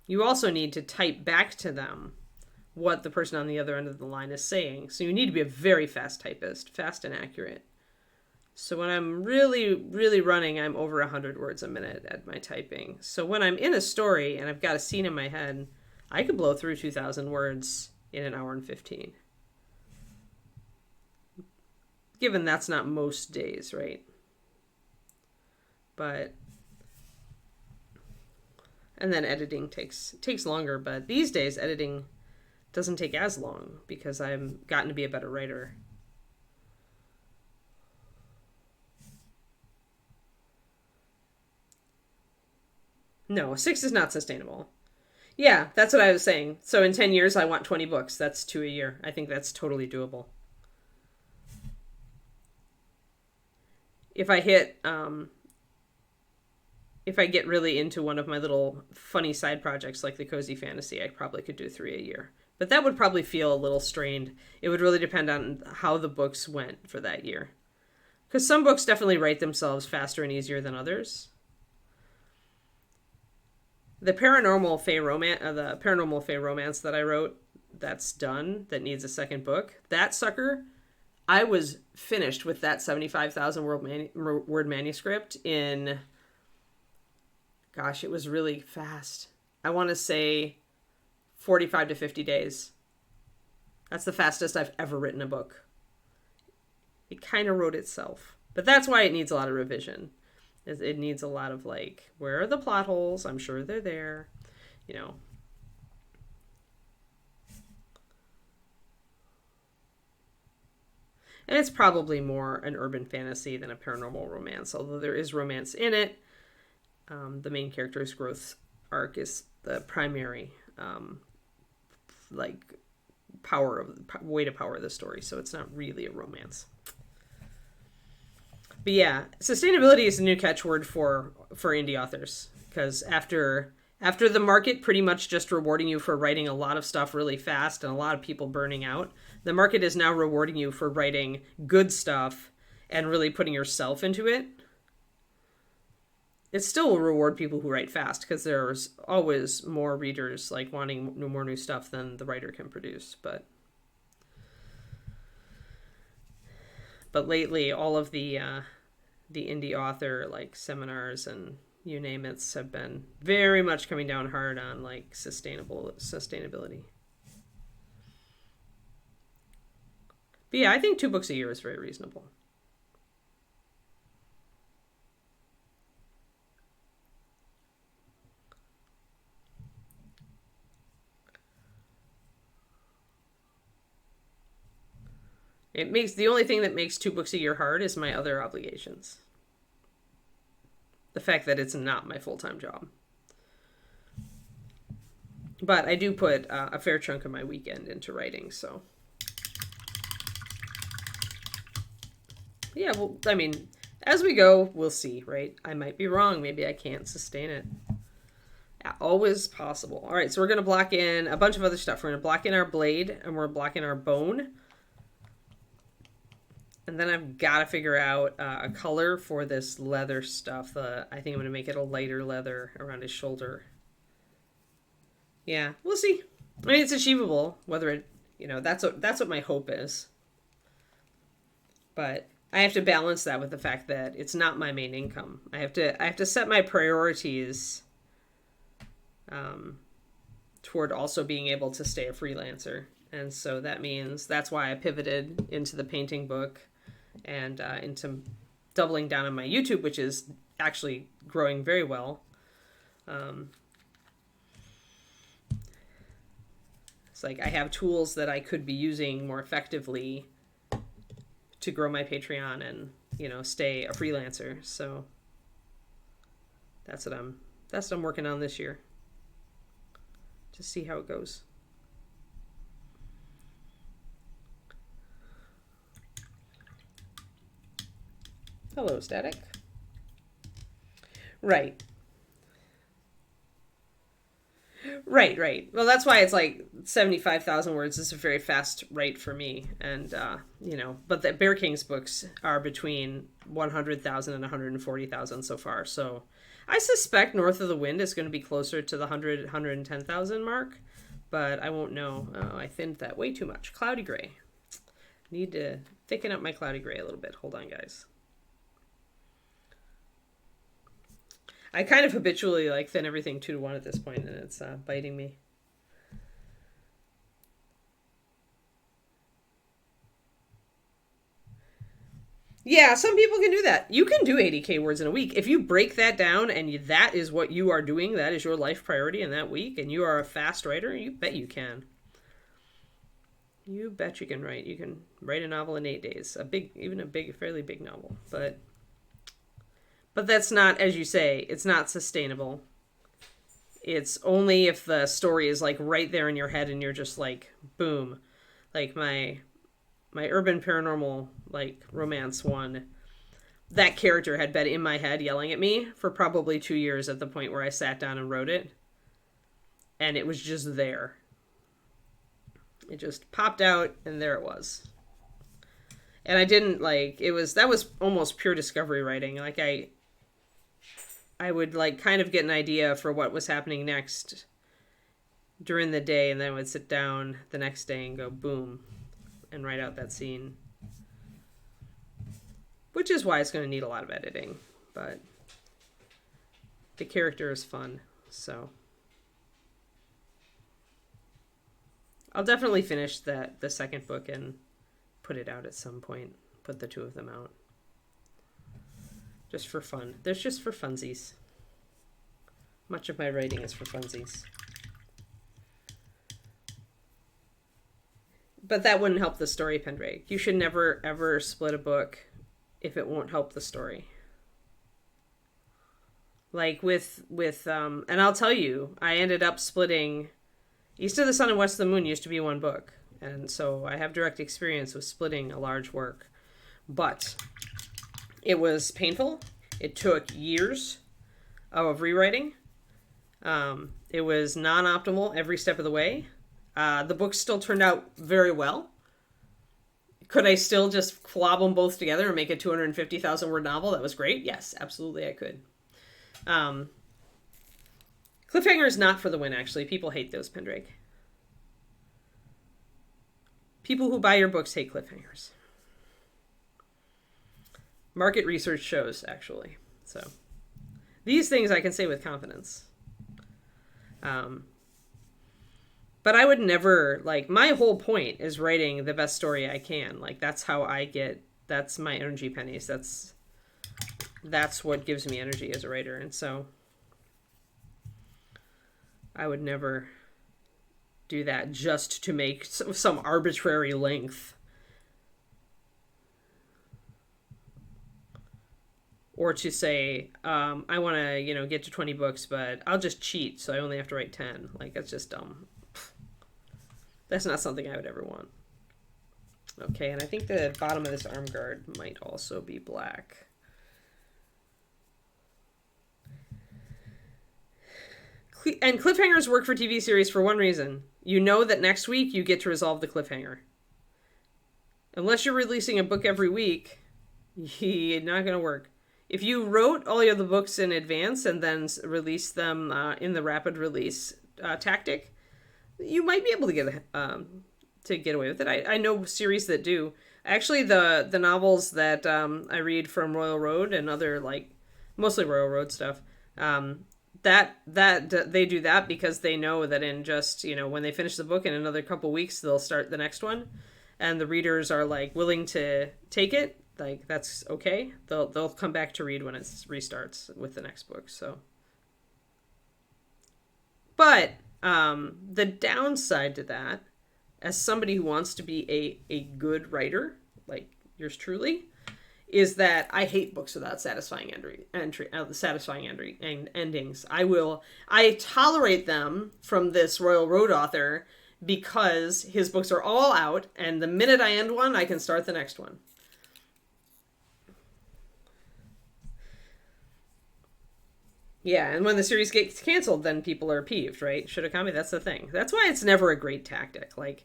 you also need to type back to them what the person on the other end of the line is saying. So you need to be a very fast typist, fast and accurate. So when I'm really, really running, I'm over 100 words a minute at my typing. So when I'm in a story and I've got a scene in my head, I could blow through 2,000 words in an hour and 15. Given that's not most days, right? But, and then editing takes longer, but these days editing doesn't take as long because I've gotten to be a better writer. No, 6 is not sustainable. Yeah, that's what I was saying. So in 10 years, I want 20 books. That's 2 a year. I think that's totally doable. If I get really into one of my little funny side projects like the Cozy Fantasy, I probably could do 3 a year. But that would probably feel a little strained. It would really depend on how the books went for that year. Because some books definitely write themselves faster and easier than others. The paranormal Fae romance that I wrote, that's done, that needs a second book. That sucker, I was finished with that 75,000 word manuscript in, gosh, it was really fast. I want to say 45 to 50 days. That's the fastest I've ever written a book. It kind of wrote itself. But that's why it needs a lot of revision. It needs a lot of, like, where are the plot holes? I'm sure they're there, you know. And it's probably more an urban fantasy than a paranormal romance, although there is romance in it. the main character's growth arc is the primary like way to power the story. So it's not really a romance. But yeah, sustainability is a new catchword for indie authors, because after the market pretty much just rewarding you for writing a lot of stuff really fast and a lot of people burning out, the market is now rewarding you for writing good stuff and really putting yourself into it. It still will reward people who write fast, because there's always more readers like wanting more new stuff than the writer can produce. But lately, all of the indie author like seminars and you name it have been very much coming down hard on like sustainability. But yeah, I think 2 books a year is very reasonable. The only thing that makes 2 books a year hard is my other obligations. The fact that it's not my full-time job. But I do put a fair chunk of my weekend into writing, so. Yeah, well, I mean, as we go, we'll see, right? I might be wrong. Maybe I can't sustain it. Yeah, always possible. All right, so we're going to block in a bunch of other stuff. We're going to block in our blade, and we're blocking our bone. And then I've got to figure out a color for this leather stuff. I think I'm going to make it a lighter leather around his shoulder. Yeah, we'll see. I mean, it's achievable. Whether it, that's what my hope is. But I have to balance that with the fact that it's not my main income. I have to set my priorities toward also being able to stay a freelancer. And so that means that's why I pivoted into the painting book and into doubling down on my YouTube, which is actually growing very well. It's like I have tools that I could be using more effectively to grow my Patreon and, stay a freelancer. So that's what I'm working on this year. To see how it goes. Hello, Static. Right. Well, that's why it's like 75,000 words is a very fast write for me. And, but the Bear King's books are between 100,000 and 140,000 so far. So I suspect North of the Wind is going to be closer to the 110,000 mark, but I won't know. Oh, I thinned that way too much. Cloudy gray. Need to thicken up my cloudy gray a little bit. Hold on, guys. I kind of habitually thin everything 2-to-1 at this point, and it's biting me. Yeah, some people can do that. You can do 80K words in a week. If you break that down and that is what you are doing, that is your life priority in that week, and you are a fast writer, you bet you can. You bet you can write. You can write a novel in 8 days. Fairly big novel. But that's not, as you say, it's not sustainable. It's only if the story is right there in your head and you're just boom. Like my urban paranormal romance one, that character had been in my head yelling at me for probably 2 years at the point where I sat down and wrote it. And it was just there. It just popped out and there it was. And I didn't that was almost pure discovery writing. I would kind of get an idea for what was happening next during the day, and then I would sit down the next day and go boom and write out that scene. Which is why it's going to need a lot of editing, but the character is fun, so I'll definitely finish the second book and put it out at some point. Put the 2 of them out. Just for fun. There's just for funsies. Much of my writing is for funsies. But that wouldn't help the story, Pendrake. You should never, ever split a book if it won't help the story. Like and I'll tell you, I ended up splitting East of the Sun and West of the Moon used to be one book. And so I have direct experience with splitting a large work. But it was painful. It took years of rewriting. It was non-optimal every step of the way. The book still turned out very well. Could I still just flop them both together and make a 250,000 word novel that was great? Yes, absolutely I could. Cliffhanger is not for the win, actually. People hate those, Pendrake. People who buy your books hate cliffhangers. Market research shows, actually. So, these things I can say with confidence. But I would never, like, my whole point is writing the best story I can. Like, that's how I get, that's my energy pennies. That's what gives me energy as a writer. And so I would never do that just to make some arbitrary length. Or to say, I want to, get to 20 books, but I'll just cheat, so I only have to write 10. Like, that's just dumb. That's not something I would ever want. Okay, and I think the bottom of this arm guard might also be black. And cliffhangers work for TV series for one reason. You know that next week you get to resolve the cliffhanger. Unless you're releasing a book every week, it's not going to work. If you wrote all your other books in advance and then released them in the rapid release tactic, you might be able to get away with it. I know series that do. Actually, the novels that I read from Royal Road and other, like, mostly Royal Road stuff, that they do that because they know that in just, when they finish the book in another couple weeks, they'll start the next one, and the readers are, like, willing to take it. Like, that's okay. They'll come back to read when it restarts with the next book. So, but the downside to that, as somebody who wants to be a good writer, like yours truly, is that I hate books without satisfying endings. I tolerate them from this Royal Road author because his books are all out, and the minute I end one, I can start the next one. Yeah, and when the series gets canceled, then people are peeved, right? Shurikami, that's the thing. That's why it's never a great tactic. Like,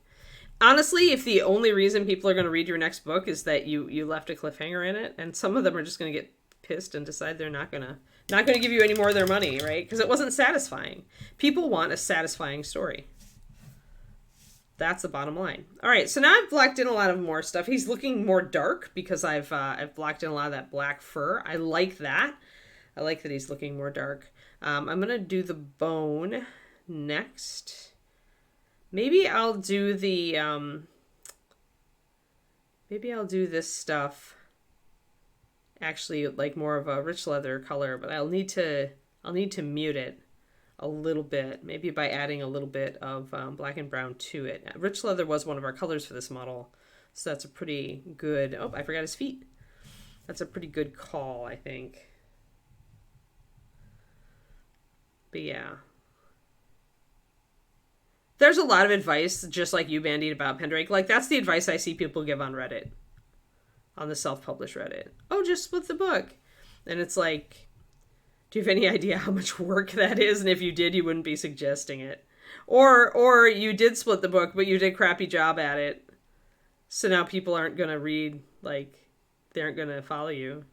honestly, if the only reason people are going to read your next book is that you left a cliffhanger in it, and some of them are just going to get pissed and decide they're not going to give you any more of their money, right? Because it wasn't satisfying. People want a satisfying story. That's the bottom line. All right, so now I've blocked in a lot of more stuff. He's looking more dark because I've blocked in a lot of that black fur. I like that. I like that he's looking more dark. I'm going to do the bone next. Maybe I'll do the, maybe I'll do this stuff actually like more of a rich leather color, but I'll need to mute it a little bit, maybe by adding a little bit of black and brown to it. Rich leather was one of our colors for this model, so that's a pretty good, oh, I forgot his feet. That's a pretty good call, I think. But yeah. There's a lot of advice, just like you bandied about Pendrake. Like, that's the advice I see people give on Reddit. On the self-published Reddit. Oh, just split the book. And it's like, do you have any idea how much work that is? And if you did, you wouldn't be suggesting it. Or you did split the book, but you did a crappy job at it. So now people aren't going to read, like, they aren't going to follow you.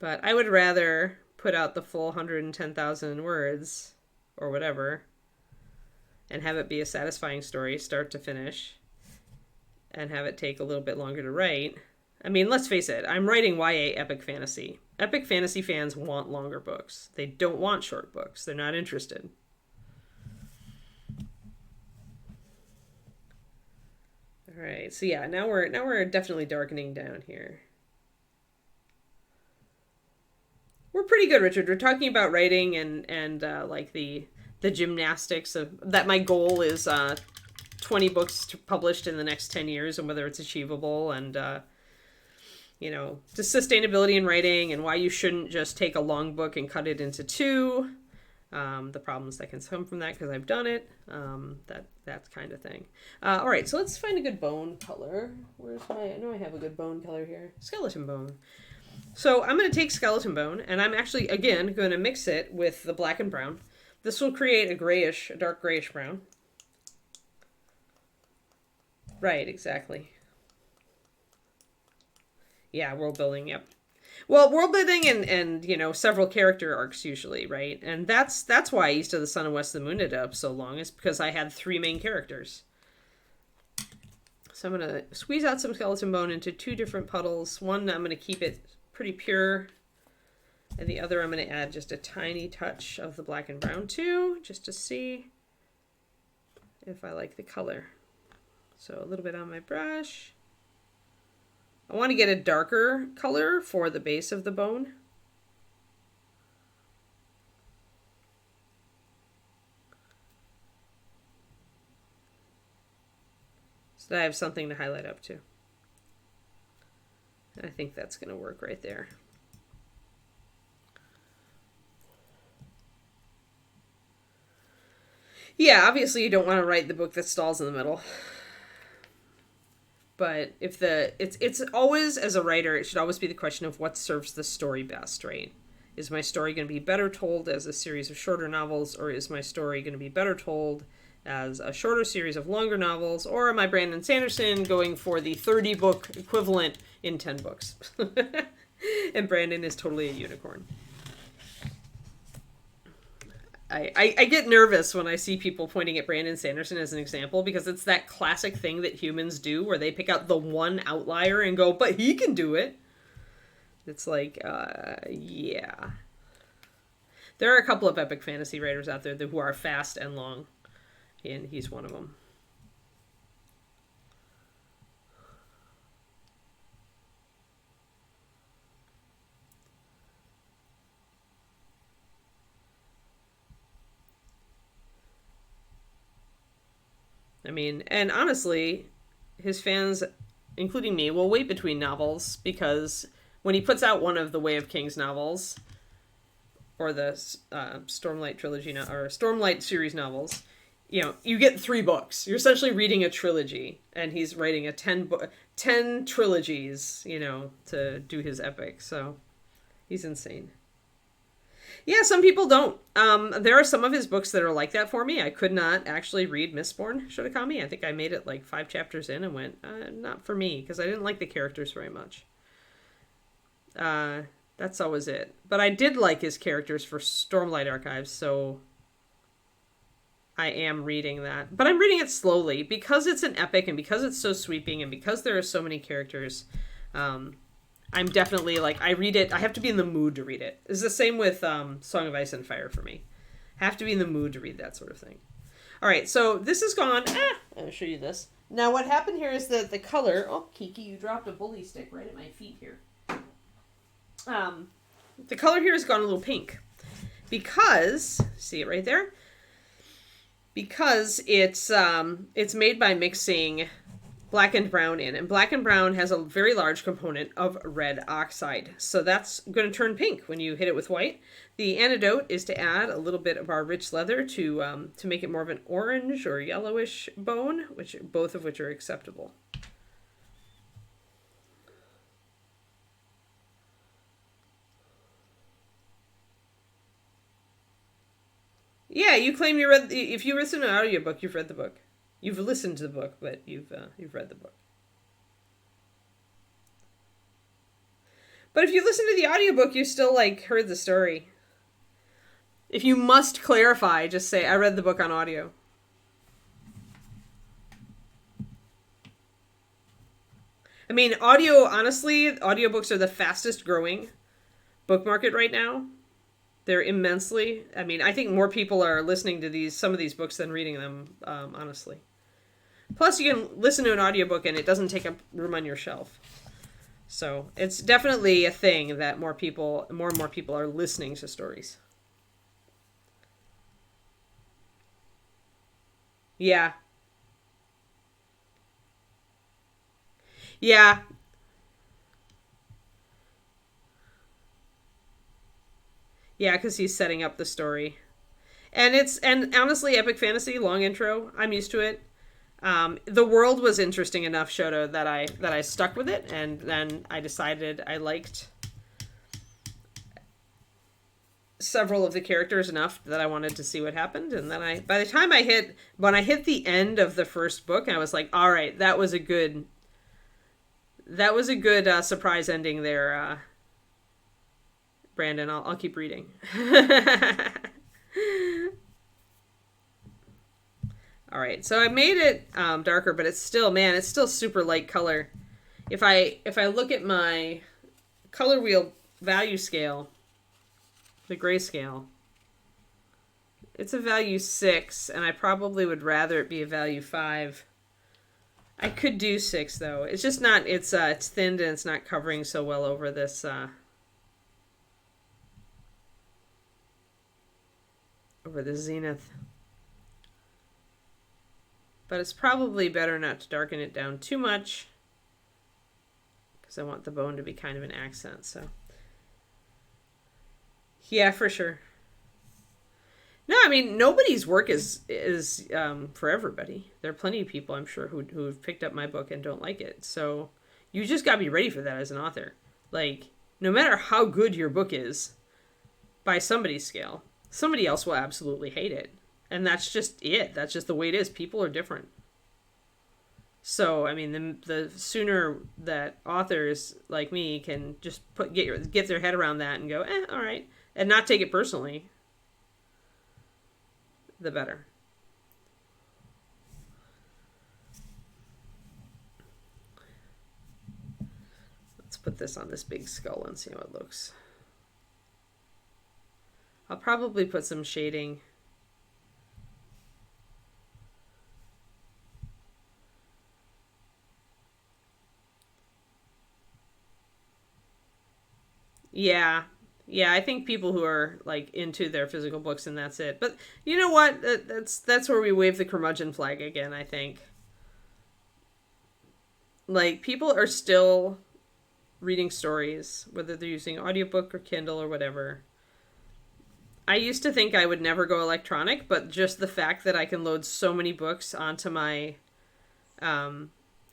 But I would rather put out the full 110,000 words, or whatever, and have it be a satisfying story, start to finish, and have it take a little bit longer to write. I mean, let's face it, I'm writing YA epic fantasy. Epic fantasy fans want longer books. They don't want short books. They're not interested. All right, so yeah, now we're definitely darkening down here. We're pretty good, Richard. We're talking about writing and like the gymnastics of that. My goal is 20 books published in the next 10 years and whether it's achievable, and just sustainability in writing and why you shouldn't just take a long book and cut it into two. The problems that can come from that because I've done it. That kind of thing. All right, so let's find a good bone color. I know I have a good bone color here. Skeleton bone. So I'm going to take skeleton bone, and I'm actually, again, going to mix it with the black and brown. This will create a dark grayish brown. Right, exactly. Yeah, world building, yep. Well, world building and several character arcs usually, right? And that's why East of the Sun and West of the Moon ended up so long, is because I had 3 main characters. So I'm going to squeeze out some skeleton bone into 2 different puddles. One, I'm going to keep it pretty pure. And the other, I'm going to add just a tiny touch of the black and brown too, just to see if I like the color. So a little bit on my brush. I want to get a darker color for the base of the bone. So that I have something to highlight up to. And I think that's going to work right there. Yeah, obviously you don't want to write the book that stalls in the middle. But if it's always, as a writer, it should always be the question of what serves the story best, right? Is my story going to be better told as a series of shorter novels, or is my story going to be better told as a shorter series of longer novels, or am I Brandon Sanderson going for the 30-book equivalent in 10 books? And Brandon is totally a unicorn. I get nervous when I see people pointing at Brandon Sanderson as an example, because it's that classic thing that humans do where they pick out the one outlier and go, but he can do it. It's like, yeah. There are a couple of epic fantasy writers out there who are fast and long, and he's one of them. I mean, and honestly, his fans, including me, will wait between novels, because when he puts out one of the Way of Kings novels, or the Stormlight trilogy, or Stormlight series novels, you get 3 books. You're essentially reading a trilogy, and he's writing a 10 trilogies, to do his epic. So he's insane. Yeah, some people don't. There are some of his books that are like that for me. I could not actually read Mistborn Shotakami. I think I made it like 5 chapters in and went, not for me, because I didn't like the characters very much. That's always it. But I did like his characters for Stormlight Archives, so I am reading that. But I'm reading it slowly, because it's an epic, and because it's so sweeping, and because there are so many characters. I'm definitely, I read it, I have to be in the mood to read it. It's the same with Song of Ice and Fire for me. I have to be in the mood to read that sort of thing. All right, so this is gone. I'll show you this. Now, what happened here is that the color... Oh, Kiki, you dropped a bully stick right at my feet here. The color here has gone a little pink. Because... See it right there? Because it's made by mixing black and brown in. And black and brown has a very large component of red oxide. So that's going to turn pink when you hit it with white. The antidote is to add a little bit of our rich leather to make it more of an orange or yellowish bone, both of which are acceptable. Yeah, you claim you read... If you listen to an audiobook, you've read the book. You've listened to the book, but you've read the book. But if you listen to the audiobook, you still, heard the story. If you must clarify, just say, I read the book on audio. I mean, honestly, audiobooks are the fastest growing book market right now. They're immensely... I mean, I think more people are listening to some of these books than reading them, honestly. Plus, you can listen to an audiobook and it doesn't take up room on your shelf. So, it's definitely a thing that more and more people are listening to stories. Yeah. Yeah. Yeah, because he's setting up the story. And honestly, epic fantasy, long intro, I'm used to it. The world was interesting enough, Shoto, that I stuck with it, and then I decided I liked several of the characters enough that I wanted to see what happened. And then by the time when I hit the end of the first book, I was like, all right, that was a good surprise ending there, Brandon. I'll keep reading. All right, so I made it darker, but it's still super light color. If I look at my color wheel value scale, the grayscale, it's a value 6, and I probably would rather it be a value 5. I could do 6 though. It's just not. It's thinned and it's not covering so well over this. Over the zenith. But it's probably better not to darken it down too much, because I want the bone to be kind of an accent. So, yeah, for sure. No, I mean, nobody's work is for everybody. There are plenty of people, I'm sure, who've picked up my book and don't like it. So you just got to be ready for that as an author. Like, no matter how good your book is, by somebody's scale, somebody else will absolutely hate it. And that's just it. That's just the way it is. People are different. So, I mean, the sooner that authors like me can just get their head around that and go, all right, and not take it personally, the better. Let's put this on this big skull and see how it looks. I'll probably put some shading. Yeah. Yeah, I think people who are like into their physical books and that's it. But you know what? That's where we wave the curmudgeon flag again, I think. Like, people are still reading stories, whether they're using audiobook or Kindle or whatever. I used to think I would never go electronic, but just the fact that I can load so many books onto my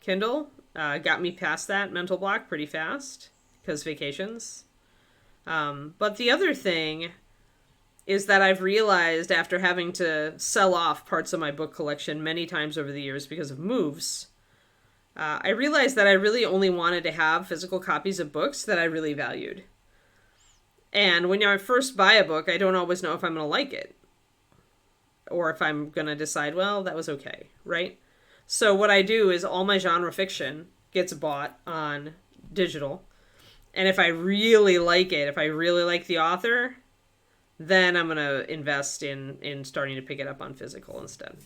Kindle got me past that mental block pretty fast, because vacations. But the other thing is that I've realized, after having to sell off parts of my book collection many times over the years because of moves, I realized that I really only wanted to have physical copies of books that I really valued. And when I first buy a book, I don't always know if I'm going to like it, or if I'm going to decide, well, that was okay, right? So what I do is all my genre fiction gets bought on digital. And if I really like it, if I really like the author, then I'm going to invest in starting to pick it up on physical instead.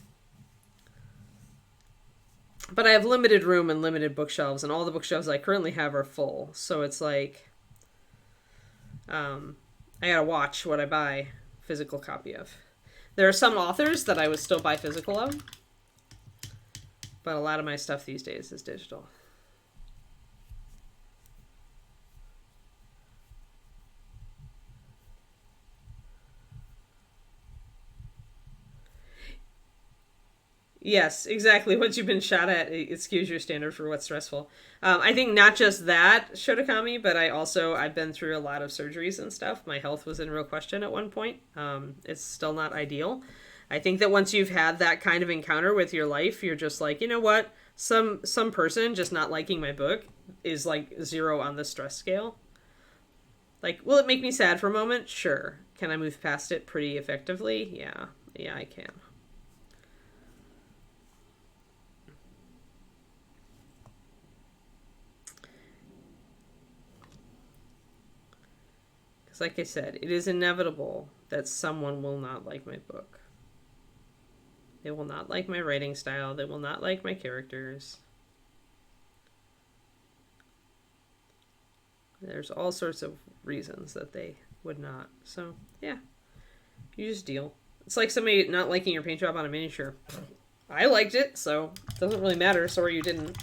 But I have limited room and limited bookshelves, and all the bookshelves I currently have are full. So it's like, I gotta watch what I buy physical copy of. There are some authors that I would still buy physical of, but a lot of my stuff these days is digital. Yes, exactly. Once you've been shot at, it skews your standard for what's stressful. I think not just that, Shotokami, but I've been through a lot of surgeries and stuff. My health was in real question at one point. It's still not ideal. I think that once you've had that kind of encounter with your life, you're just like, you know what? Some person just not liking my book is like 0 on the stress scale. Like, will it make me sad for a moment? Sure. Can I move past it pretty effectively? Yeah. Yeah, I can. Like I said, it is inevitable that someone will not like my book. They will not like my writing style. They will not like my characters. There's all sorts of reasons that they would not. So, yeah. You just deal. It's like somebody not liking your paint job on a miniature. I liked it, so it doesn't really matter. Sorry you didn't.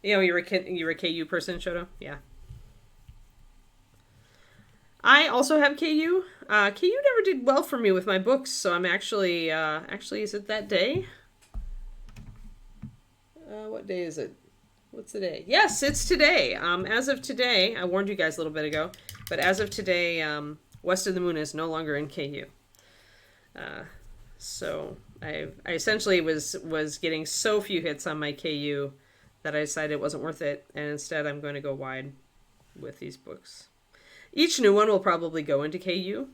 You know, you're a KU person, Shoto? Yeah. I also have KU. KU never did well for me with my books, so I'm actually, is it that day? What day is it? What's the day? Yes, it's today. As of today, I warned you guys a little bit ago, but as of today, West of the Moon is no longer in KU. So I essentially was getting so few hits on my KU that I decided it wasn't worth it, and instead I'm going to go wide with these books. Each new one will probably go into KU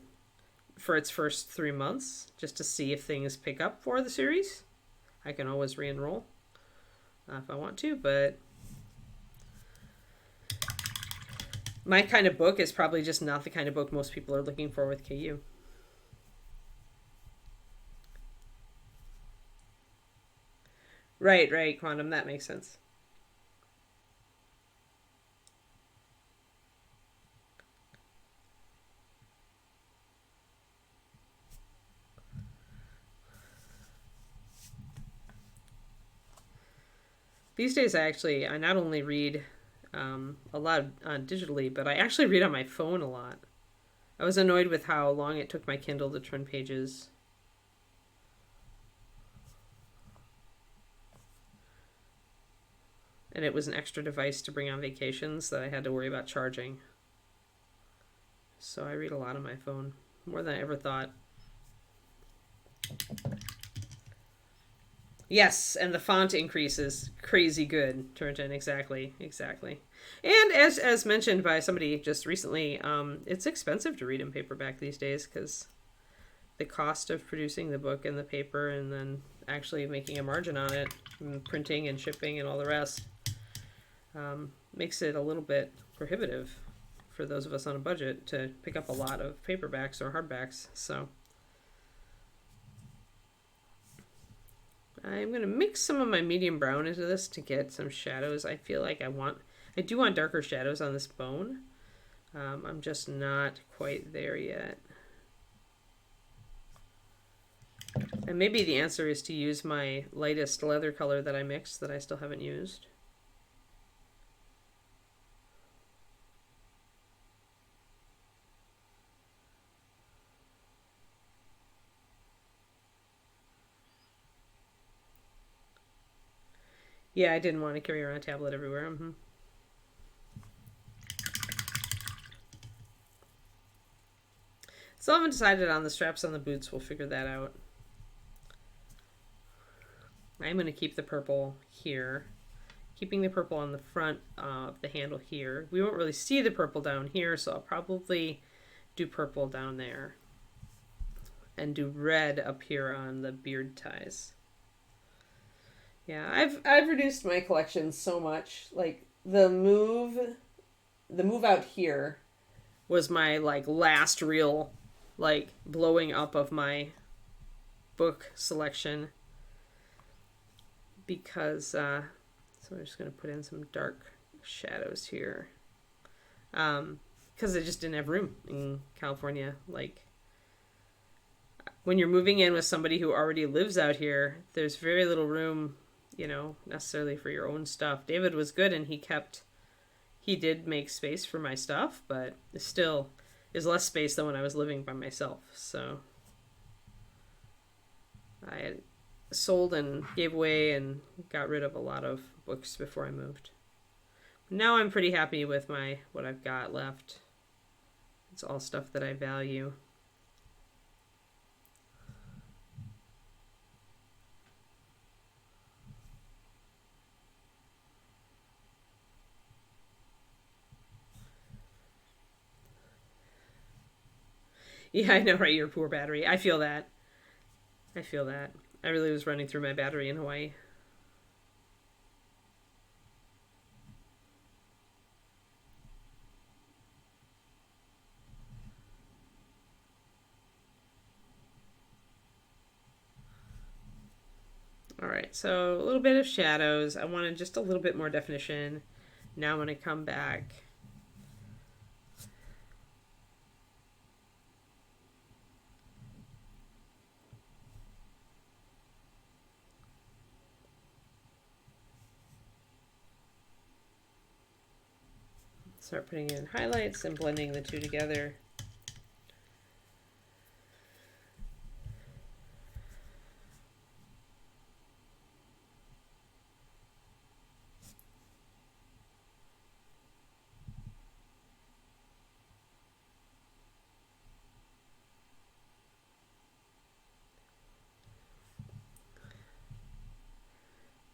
for its first 3 months, just to see if things pick up for the series. I can always re-enroll if I want to, but my kind of book is probably just not the kind of book most people are looking for with KU. Right, Quantum, that makes sense. These days, I not only read a lot digitally, but I actually read on my phone a lot. I was annoyed with how long it took my Kindle to turn pages. And it was an extra device to bring on vacations that I had to worry about charging. So I read a lot on my phone, more than I ever thought. Yes, and the font increase is crazy good, Turton. Exactly. And as mentioned by somebody just recently, it's expensive to read in paperback these days because the cost of producing the book and the paper and then actually making a margin on it, and printing and shipping and all the rest, makes it a little bit prohibitive for those of us on a budget to pick up a lot of paperbacks or hardbacks. So I'm going to mix some of my medium brown into this to get some shadows. I feel like I do want darker shadows on this bone. I'm just not quite there yet. And maybe the answer is to use my lightest leather color that I mixed that I still haven't used. Yeah, I didn't want to carry around a tablet everywhere. Still haven't decided on the straps on the boots. We'll figure that out. I'm going to keep the purple here. Keeping the purple on the front of the handle here. We won't really see the purple down here, so I'll probably do purple down there. And do red up here on the beard ties. Yeah, I've reduced my collection so much. Like the move out here was my last real blowing up of my book selection, because so I'm just going to put in some dark shadows here, because I just didn't have room in California. When you're moving in with somebody who already lives out here, there's very little room, necessarily for your own stuff. David was good and he did make space for my stuff, but it still is less space than when I was living by myself. So I sold and gave away and got rid of a lot of books before I moved. Now I'm pretty happy with what I've got left. It's all stuff that I value. Yeah, I know, right? Your poor battery. I feel that. I really was running through my battery in Hawaii. All right, so a little bit of shadows. I wanted just a little bit more definition. Now I'm going to come back. Start putting in highlights and blending the two together.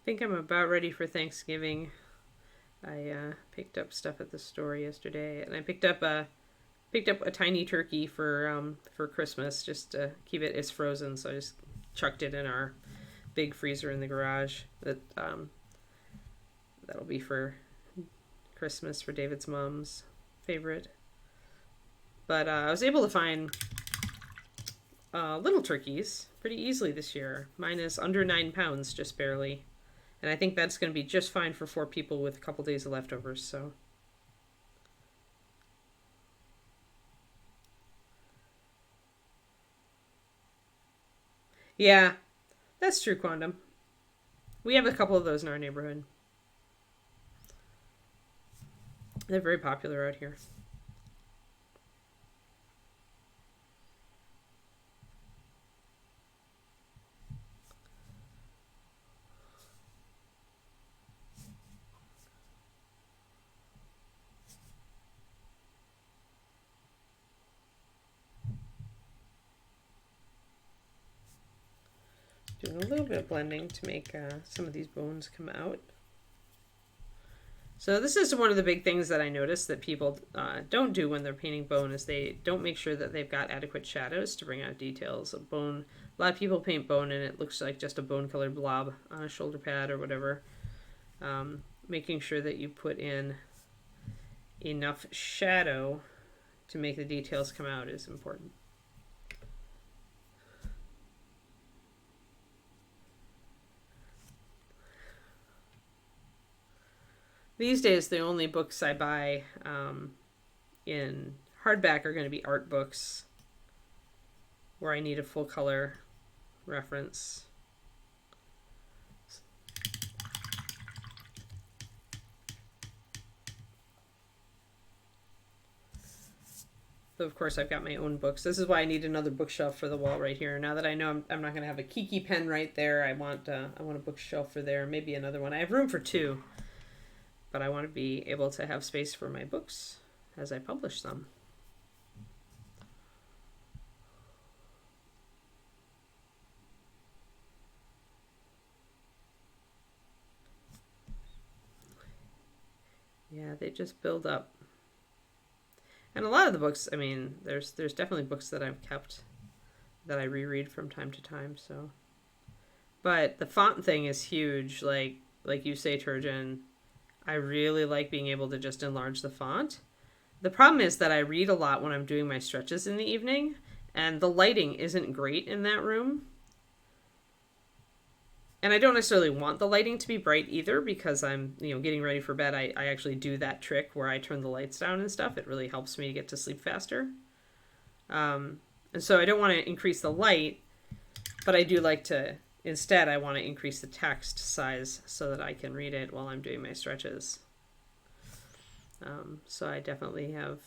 I think I'm about ready for Thanksgiving. I picked up stuff at the store yesterday, and I picked up a tiny turkey for Christmas, just to keep it. It's frozen, so I just chucked it in our big freezer in the garage. That'll be for Christmas for David's mom's favorite. But I was able to find little turkeys pretty easily this year. Mine is under 9 pounds, just barely. And I think that's going to be just fine for 4 people with a couple days of leftovers, so. Yeah, that's true, Quantum. We have a couple of those in our neighborhood. They're very popular out here. Doing a little bit of blending to make some of these bones come out. So this is one of the big things that I noticed that people don't do when they're painting bone, is they don't make sure that they've got adequate shadows to bring out details. A bone, a lot of people paint bone and it looks like just a bone colored blob on a shoulder pad or whatever. Making sure that you put in enough shadow to make the details come out is important. These days, the only books I buy in hardback are going to be art books where I need a full color reference. So of course, I've got my own books. This is why I need another bookshelf for the wall right here. Now that I know I'm not going to have a Kiki pen right there, I want a bookshelf for there, maybe another one. I have room for 2. But I want to be able to have space for my books as I publish them. Yeah, they just build up. And a lot of the books, I mean, there's definitely books that I've kept that I reread from time to time, so. But the font thing is huge, like you say, Turgeon. I really like being able to just enlarge the font. The problem is that I read a lot when I'm doing my stretches in the evening, and the lighting isn't great in that room. And I don't necessarily want the lighting to be bright either, because I'm, getting ready for bed. I actually do that trick where I turn the lights down and stuff. It really helps me to get to sleep faster. And so I don't want to increase the light, but I do like to. Instead, I want to increase the text size so that I can read it while I'm doing my stretches. So I definitely have...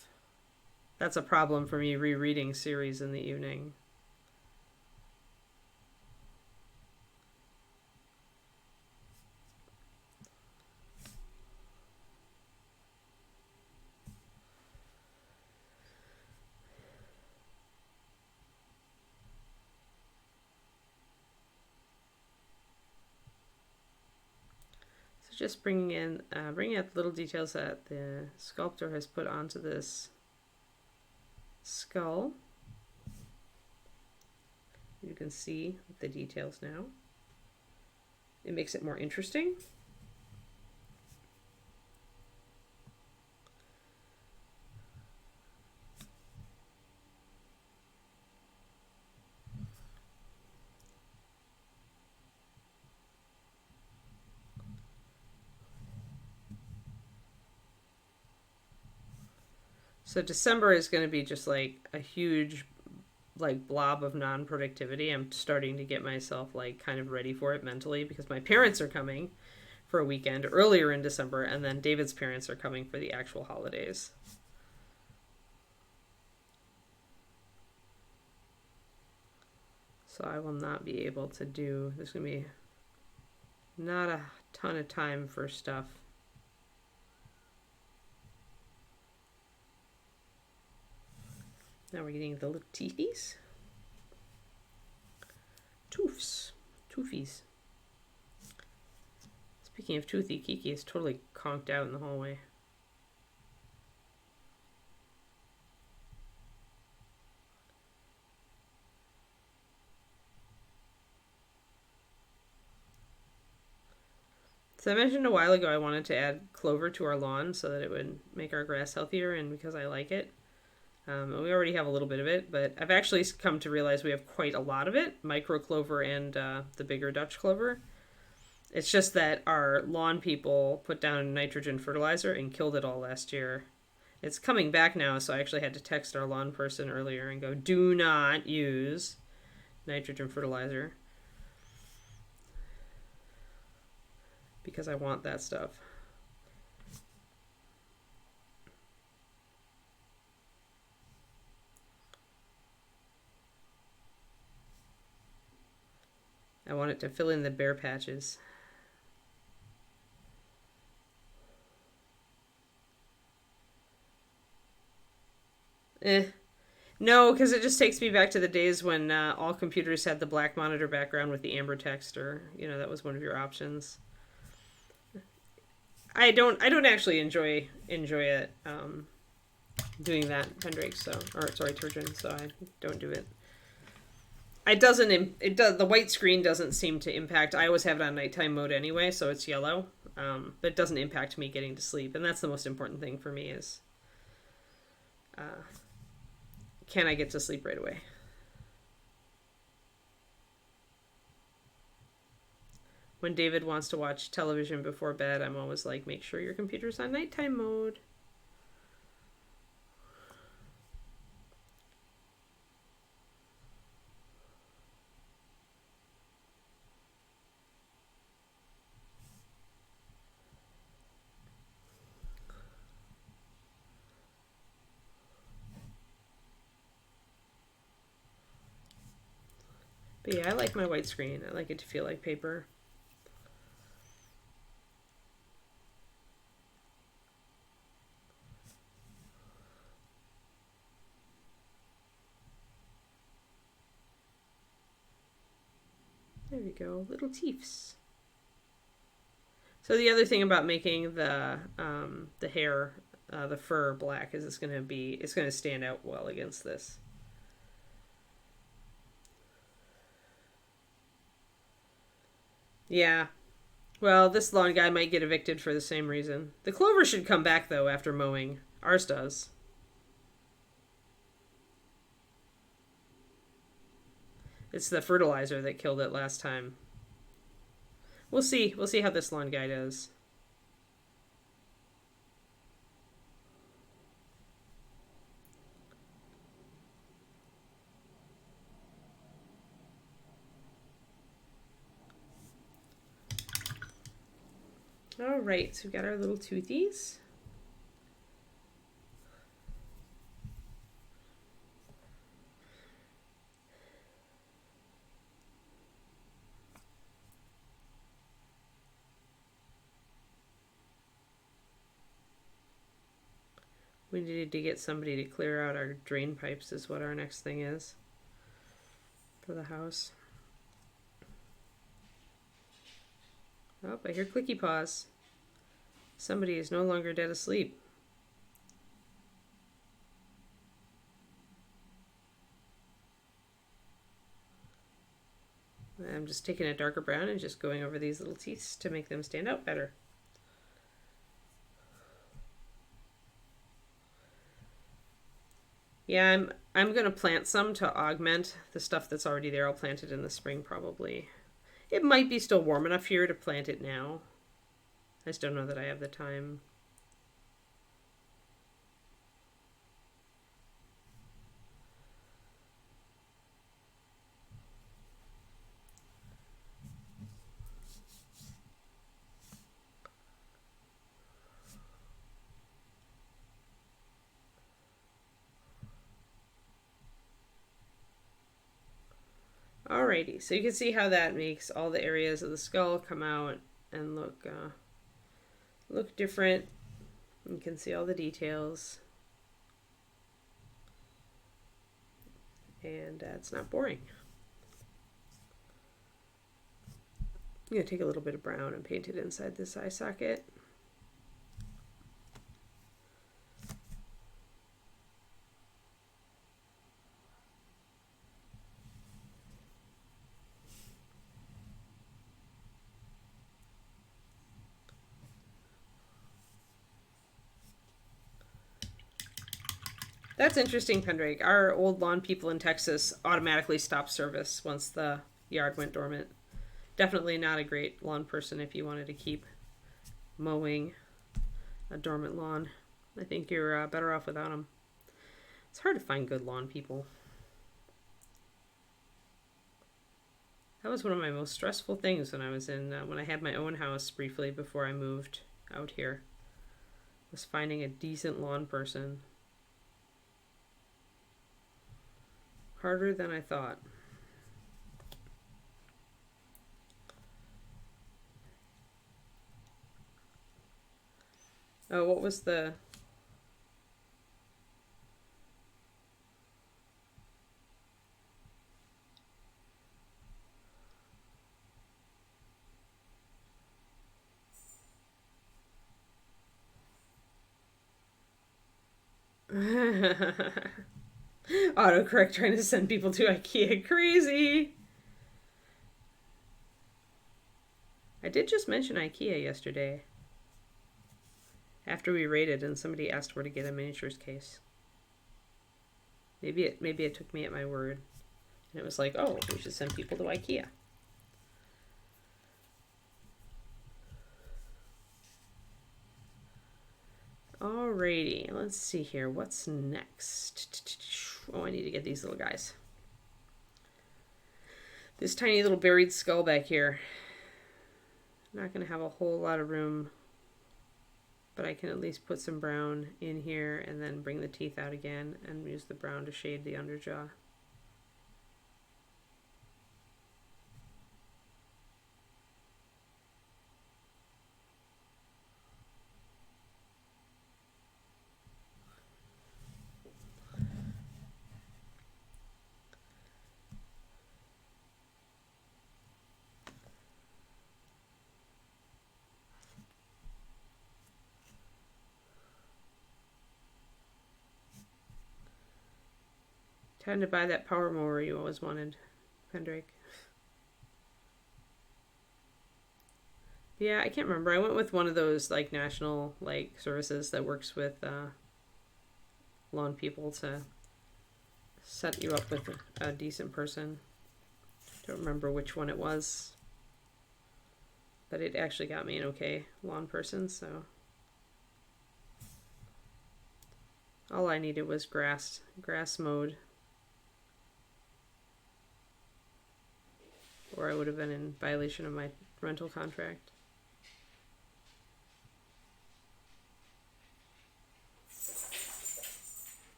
That's a problem for me, rereading series in the evening. Just bringing out little details that the sculptor has put onto this skull. You can see the details now. It makes it more interesting. So December is going to be just like a huge blob of non-productivity. I'm starting to get myself kind of ready for it mentally because my parents are coming for a weekend earlier in December, and then David's parents are coming for the actual holidays. So I will not be able to do, there's going to be not a ton of time for stuff. Now we're getting the little teethies. Toofs. Toofies. Speaking of toothy, Kiki is totally conked out in the hallway. So I mentioned a while ago I wanted to add clover to our lawn so that it would make our grass healthier, and because I like it. We already have a little bit of it, but I've actually come to realize we have quite a lot of it, micro clover and the bigger Dutch clover. It's just that our lawn people put down nitrogen fertilizer and killed it all last year. It's coming back now, so I actually had to text our lawn person earlier and go, do not use nitrogen fertilizer, because I want that stuff. I want it to fill in the bare patches. No, because it just takes me back to the days when all computers had the black monitor background with the amber text, or that was one of your options. I don't actually enjoy it doing that, Pendrake. So, or sorry, Turgeon. So I don't do it. It doesn't. It does. The white screen doesn't seem to impact. I always have it on nighttime mode anyway, so it's yellow. But it doesn't impact me getting to sleep, and that's the most important thing for me is, can I get to sleep right away? When David wants to watch television before bed, I'm always like, make sure your computer's on nighttime mode. But yeah, I like my white screen. I like it to feel like paper. There we go, little teeths. So the other thing about making the hair, the fur black is it's going to stand out well against this. Yeah. Well, this lawn guy might get evicted for the same reason. The clover should come back, though, after mowing. Ours does. It's the fertilizer that killed it last time. We'll see. We'll see how this lawn guy does. All right, so we've got our little toothies. We needed to get somebody to clear out our drain pipes is what our next thing is for the house. Oh, I hear clicky paws. Somebody is no longer dead asleep. I'm just taking a darker brown and just going over these little teeth to make them stand out better. Yeah, I'm gonna plant some to augment the stuff that's already there. I'll plant it in the spring probably. It might be still warm enough here to plant it now. I just don't know that I have the time. Alrighty, so you can see how that makes all the areas of the skull come out and look different. You can see all the details. And it's not boring. I'm going to take a little bit of brown and paint it inside this eye socket. That's interesting, Pendrake. Our old lawn people in Texas automatically stopped service once the yard went dormant. Definitely not a great lawn person if you wanted to keep mowing a dormant lawn. I think you're better off without them. It's hard to find good lawn people. That was one of my most stressful things when I was when I had my own house briefly before I moved out here, was finding a decent lawn person. Harder than I thought. Oh, what was the... Autocorrect trying to send people to IKEA. Crazy. I did just mention IKEA yesterday after we raided and somebody asked where to get a miniatures case. Maybe it took me at my word and it was like, oh, we should send people to IKEA. Alrighty, let's see here. What's next? Oh, I need to get these little guys. This tiny little buried skull back here. Not going to have a whole lot of room, but I can at least put some brown in here and then bring the teeth out again and use the brown to shade the underjaw. Time to buy that power mower you always wanted, Pendrake. Yeah, I can't remember. I went with one of those like national like services that works with lawn people to set you up with a decent person. Don't remember which one it was, but it actually got me an okay lawn person. So all I needed was grass mowed. Or I would have been in violation of my rental contract.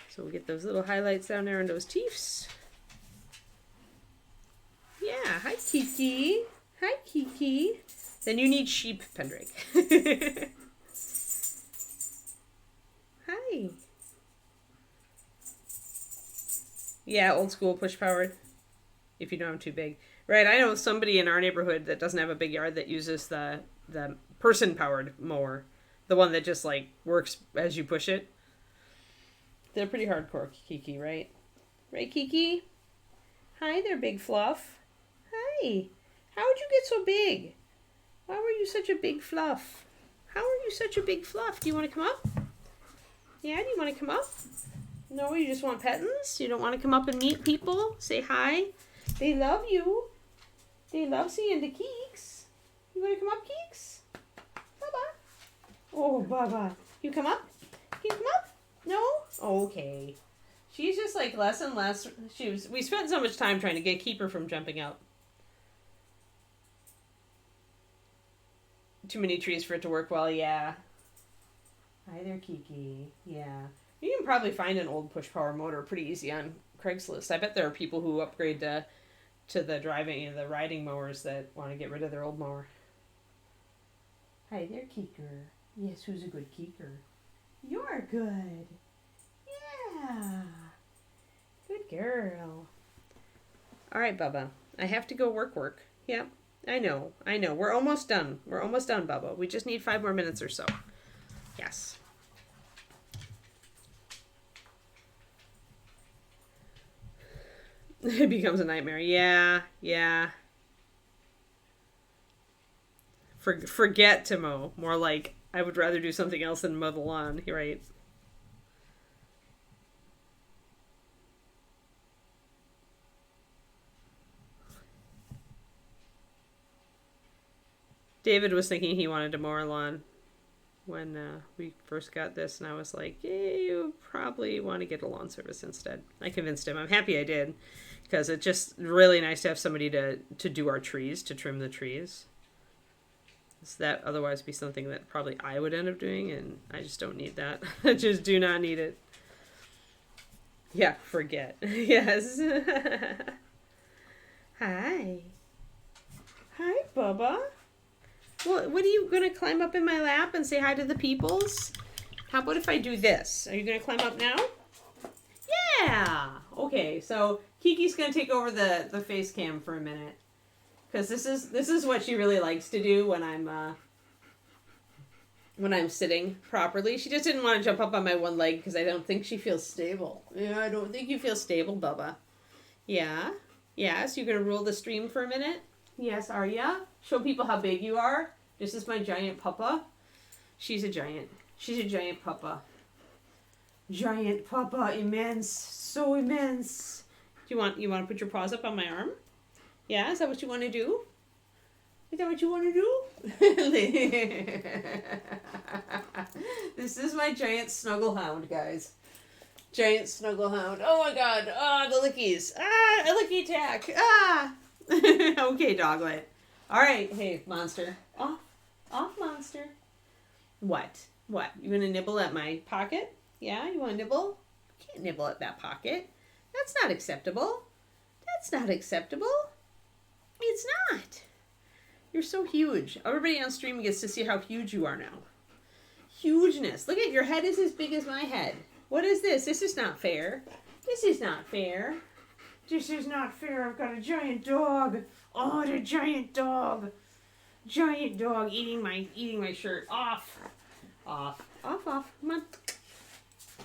So we'll get those little highlights down there on those teeths. Yeah, hi Kiki. Hi Kiki. Then you need sheep, Pendrake. Hi. Yeah, old school push powered. If you know I'm too big. Right, I know somebody in our neighborhood that doesn't have a big yard that uses the person-powered mower. The one that just, like, works as you push it. They're pretty hardcore, Kiki, right? Right, Kiki? Hi there, Big Fluff. Hi. How'd you get so big? Why were you such a big fluff? How are you such a big fluff? Do you want to come up? Yeah, do you want to come up? No, you just want pettins? You don't want to come up and meet people? Say hi? They love you. They love seeing the Keeks. You want to come up, Keeks? Baba. Oh, Baba. You come up? Can you come up? No? Okay. She's just like less and less. We spent so much time trying to keep her from jumping up. Too many trees for it to work well, yeah. Hi there, Kiki. Yeah. You can probably find an old push power motor pretty easy on Craigslist. I bet there are people who upgrade to the driving and the riding mowers that want to get rid of their old mower. Hi there, Keeker. Yes, who's a good Keeker? You're good. Yeah. Good girl. All right, Bubba. I have to go work. Yep. I know. We're almost done. Bubba. We just need 5 more minutes or so. Yes. It becomes a nightmare. Yeah. Forget to mow. More like, I would rather do something else than mow the lawn. You're right. David was thinking he wanted to mow our lawn when we first got this, and I was like, yeah, you probably want to get a lawn service instead. I convinced him. I'm happy I did, because it's just really nice to have somebody to do our trees, to trim the trees. So that otherwise be something that probably I would end up doing, and I just don't need that. I just do not need it. Yeah, forget. Yes. Hi, Bubba. Well, what are you going to climb up in my lap and say hi to the peoples? How about if I do this? Are you going to climb up now? Yeah. Okay, so Kiki's going to take over the face cam for a minute. Because this is what she really likes to do when I'm sitting properly. She just didn't want to jump up on my one leg because I don't think she feels stable. Yeah, I don't think you feel stable, Bubba. Yeah? Yes, you're going to rule the stream for a minute? Yes, are ya? Show people how big you are. This is my giant puppa. She's a giant. She's a giant puppa. Giant puppa, immense. So immense. Do you want to put your paws up on my arm? Yeah, is that what you want to do? Is that what you want to do? This is my giant snuggle hound, guys. Giant snuggle hound. Oh my god. Ah, the lickies. Ah, a licky attack. Ah. Okay, Doglet. All right. Hey, monster. Off, monster. What? You want to nibble at my pocket? Yeah, you want to nibble? You can't nibble at that pocket. That's not acceptable. It's not. You're so huge. Everybody on stream gets to see how huge you are now. Hugeness. Look at your head is as big as my head. What is this? This is not fair. This is not fair. I've got a giant dog. Oh, the giant dog. Giant dog eating my shirt. Off. Come on.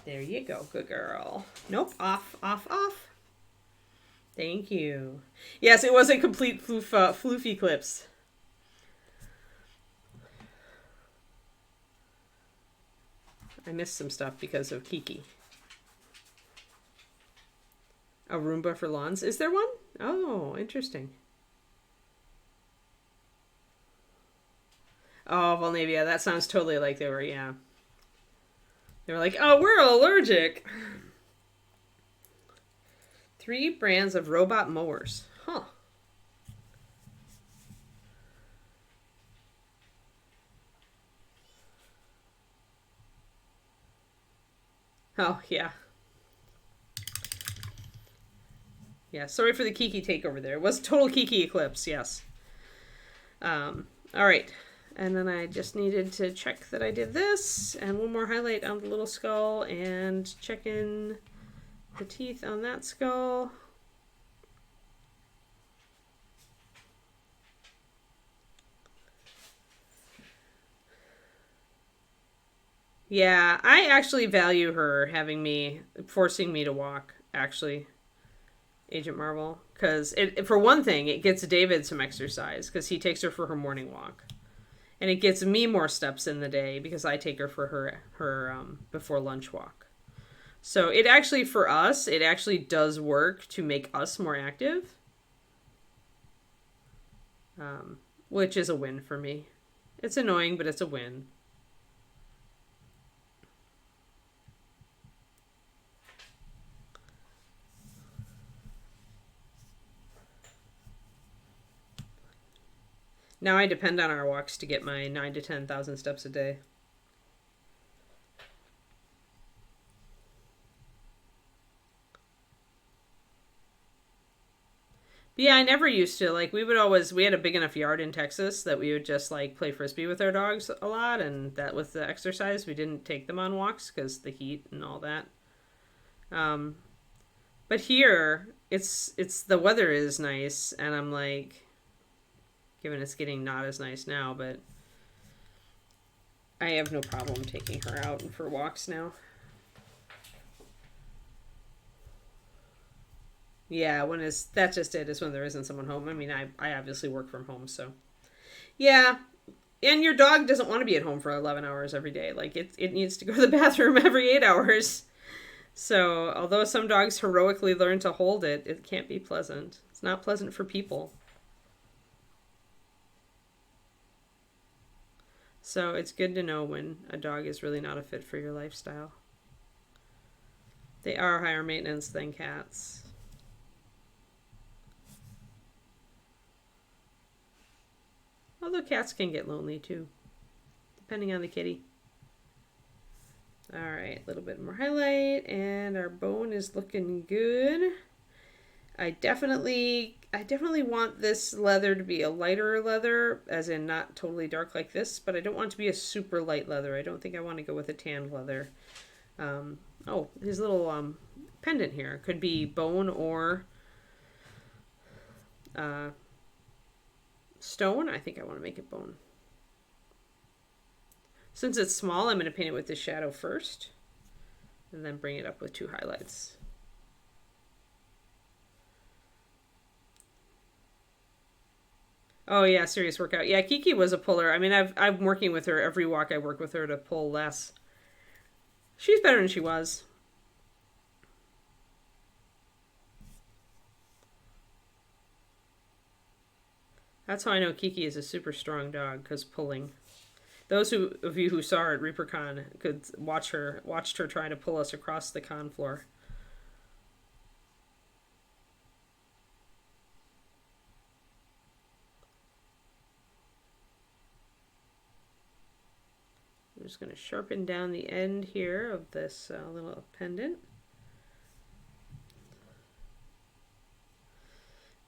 There you go. Good girl. Nope. Off. Thank you. Yes, it was a complete floofy clips. I missed some stuff because of Kiki. A Roomba for lawns. Is there one? Oh, interesting. Oh, well, maybe, yeah, that sounds totally like they were, yeah. They were like, oh, we're allergic. 3 brands of robot mowers. Huh. Oh, yeah. Yeah, sorry for the Kiki takeover there. It was total Kiki eclipse, yes. All right. And then I just needed to check that I did this, and one more highlight on the little skull, and check in the teeth on that skull. Yeah, I actually value her forcing me to walk, actually, Agent Marvel. Because, for one thing, it gets David some exercise, because he takes her for her morning walk. And it gets me more steps in the day, because I take her for her before lunch walk. So it actually, for us, it actually does work to make us more active. Which is a win for me. It's annoying, but it's a win. Now I depend on our walks to get my 9,000 to 10,000 steps a day. Yeah, I never used to. Like, we had a big enough yard in Texas that we would just, like, play frisbee with our dogs a lot. And that with the exercise, we didn't take them on walks because the heat and all that. Um, but here, the weather is nice. And I'm like, given it's getting not as nice now, but I have no problem taking her out for walks now. Yeah, that's just it, is when there isn't someone home. I mean, I obviously work from home, so. Yeah, and your dog doesn't want to be at home for 11 hours every day. Like, it needs to go to the bathroom every 8 hours. So, although some dogs heroically learn to hold it, it can't be pleasant. It's not pleasant for people. So, it's good to know when a dog is really not a fit for your lifestyle. They are higher maintenance than cats. Although cats can get lonely too, depending on the kitty. All right, a little bit more highlight, and our bone is looking good. I definitely want this leather to be a lighter leather, as in not totally dark like this, but I don't want it to be a super light leather. I don't think I want to go with a tanned leather. Oh, his little pendant here could be bone or stone. I think I want to make it bone. Since it's small, I'm going to paint it with the shadow first and then bring it up with 2 highlights. Oh yeah, serious workout. Yeah, Kiki was a puller. I mean, I'm working with her every walk. I work with her to pull less. She's better than she was. That's how I know Kiki is a super strong dog, because pulling. Those of you who saw her at ReaperCon could watched her try to pull us across the con floor. I'm just going to sharpen down the end here of this little pendant.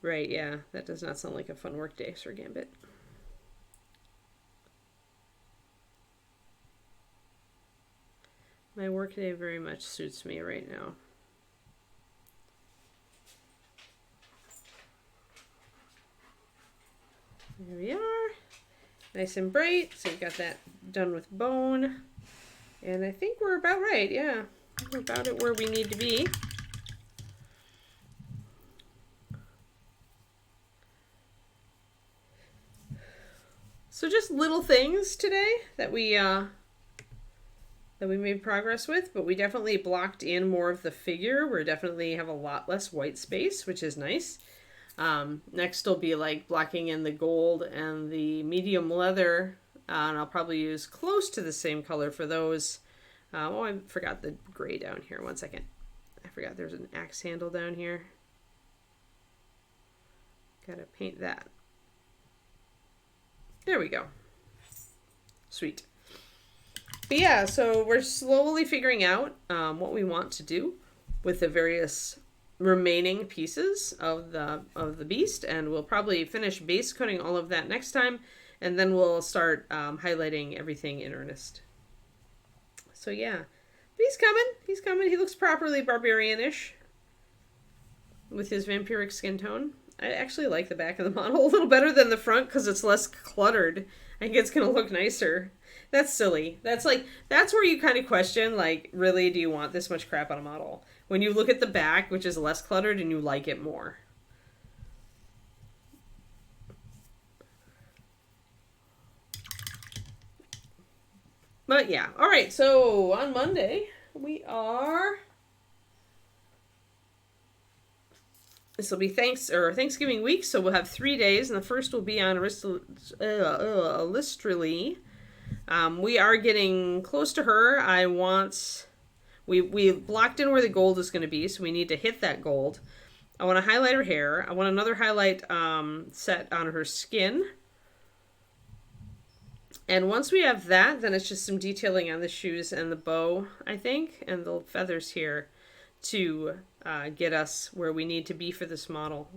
Right, yeah, that does not sound like a fun work day, Sir Gambit. My work day very much suits me right now. There we are. Nice and bright. So we've got that done with bone. And I think we're about right, yeah. We're about at where we need to be. So just little things today that we made progress with, but we definitely blocked in more of the figure. We definitely have a lot less white space, which is nice. Next will be like blocking in the gold and the medium leather, and I'll probably use close to the same color for those. Oh, I forgot the gray down here. One second. I forgot there's an axe handle down here. Gotta paint that. There we go. Sweet. But yeah, so we're slowly figuring out what we want to do with the various remaining pieces of the beast, and we'll probably finish base coating all of that next time, and then we'll start highlighting everything in earnest. So yeah, but he's coming. He's coming. He looks properly barbarian-ish with his vampiric skin tone. I actually like the back of the model a little better than the front because it's less cluttered. I think it's gonna look nicer. That's silly. That's where you kind of question, like, really, do you want this much crap on a model? When you look at the back, which is less cluttered, and you like it more. But yeah, all right. So on Monday we are. This will be Thanksgiving week, so we'll have 3 days, and the first will be on Listerly. We are getting close to her. We blocked in where the gold is going to be, so we need to hit that gold. I want to highlight her hair. I want another highlight set on her skin. And once we have that, then it's just some detailing on the shoes and the bow, I think, and the feathers here to get us where we need to be for this model.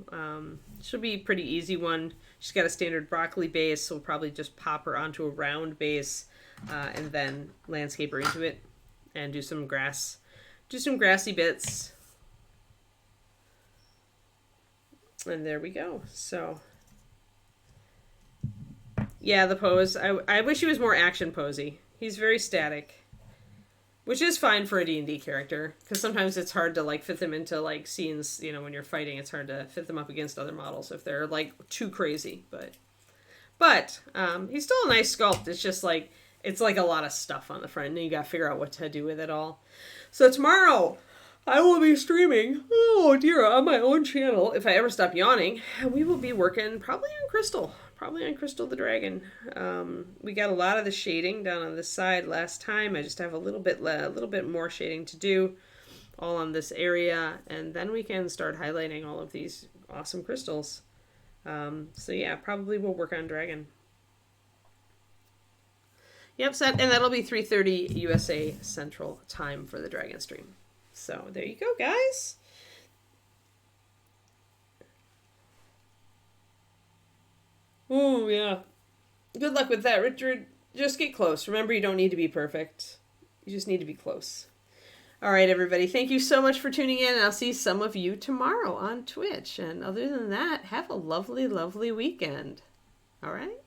Should be a pretty easy one. She's got a standard broccoli base, so we'll probably just pop her onto a round base and then landscape her into it and do some grass. Do some grassy bits. And there we go. So, yeah, the pose. I wish he was more action posy. He's very static. Which is fine for a D&D character, because sometimes it's hard to, like, fit them into, like, scenes, you know, when you're fighting, it's hard to fit them up against other models if they're, like, too crazy, but he's still a nice sculpt. It's just, like, it's, like, a lot of stuff on the front, and you gotta figure out what to do with it all. So tomorrow, I will be streaming, oh dear, on my own channel, if I ever stop yawning, and we will be working probably on Crystal the Dragon. We got a lot of the shading down on this side last time. I just have a little bit more shading to do, all on this area, and then we can start highlighting all of these awesome crystals. So yeah, probably we'll work on Dragon. Yep, and that'll be 3:30 USA Central Time for the Dragon stream. So there you go, guys. Oh, yeah. Good luck with that, Richard. Just get close. Remember, you don't need to be perfect. You just need to be close. All right, everybody. Thank you so much for tuning in. I'll see some of you tomorrow on Twitch. And other than that, have a lovely, lovely weekend. All right?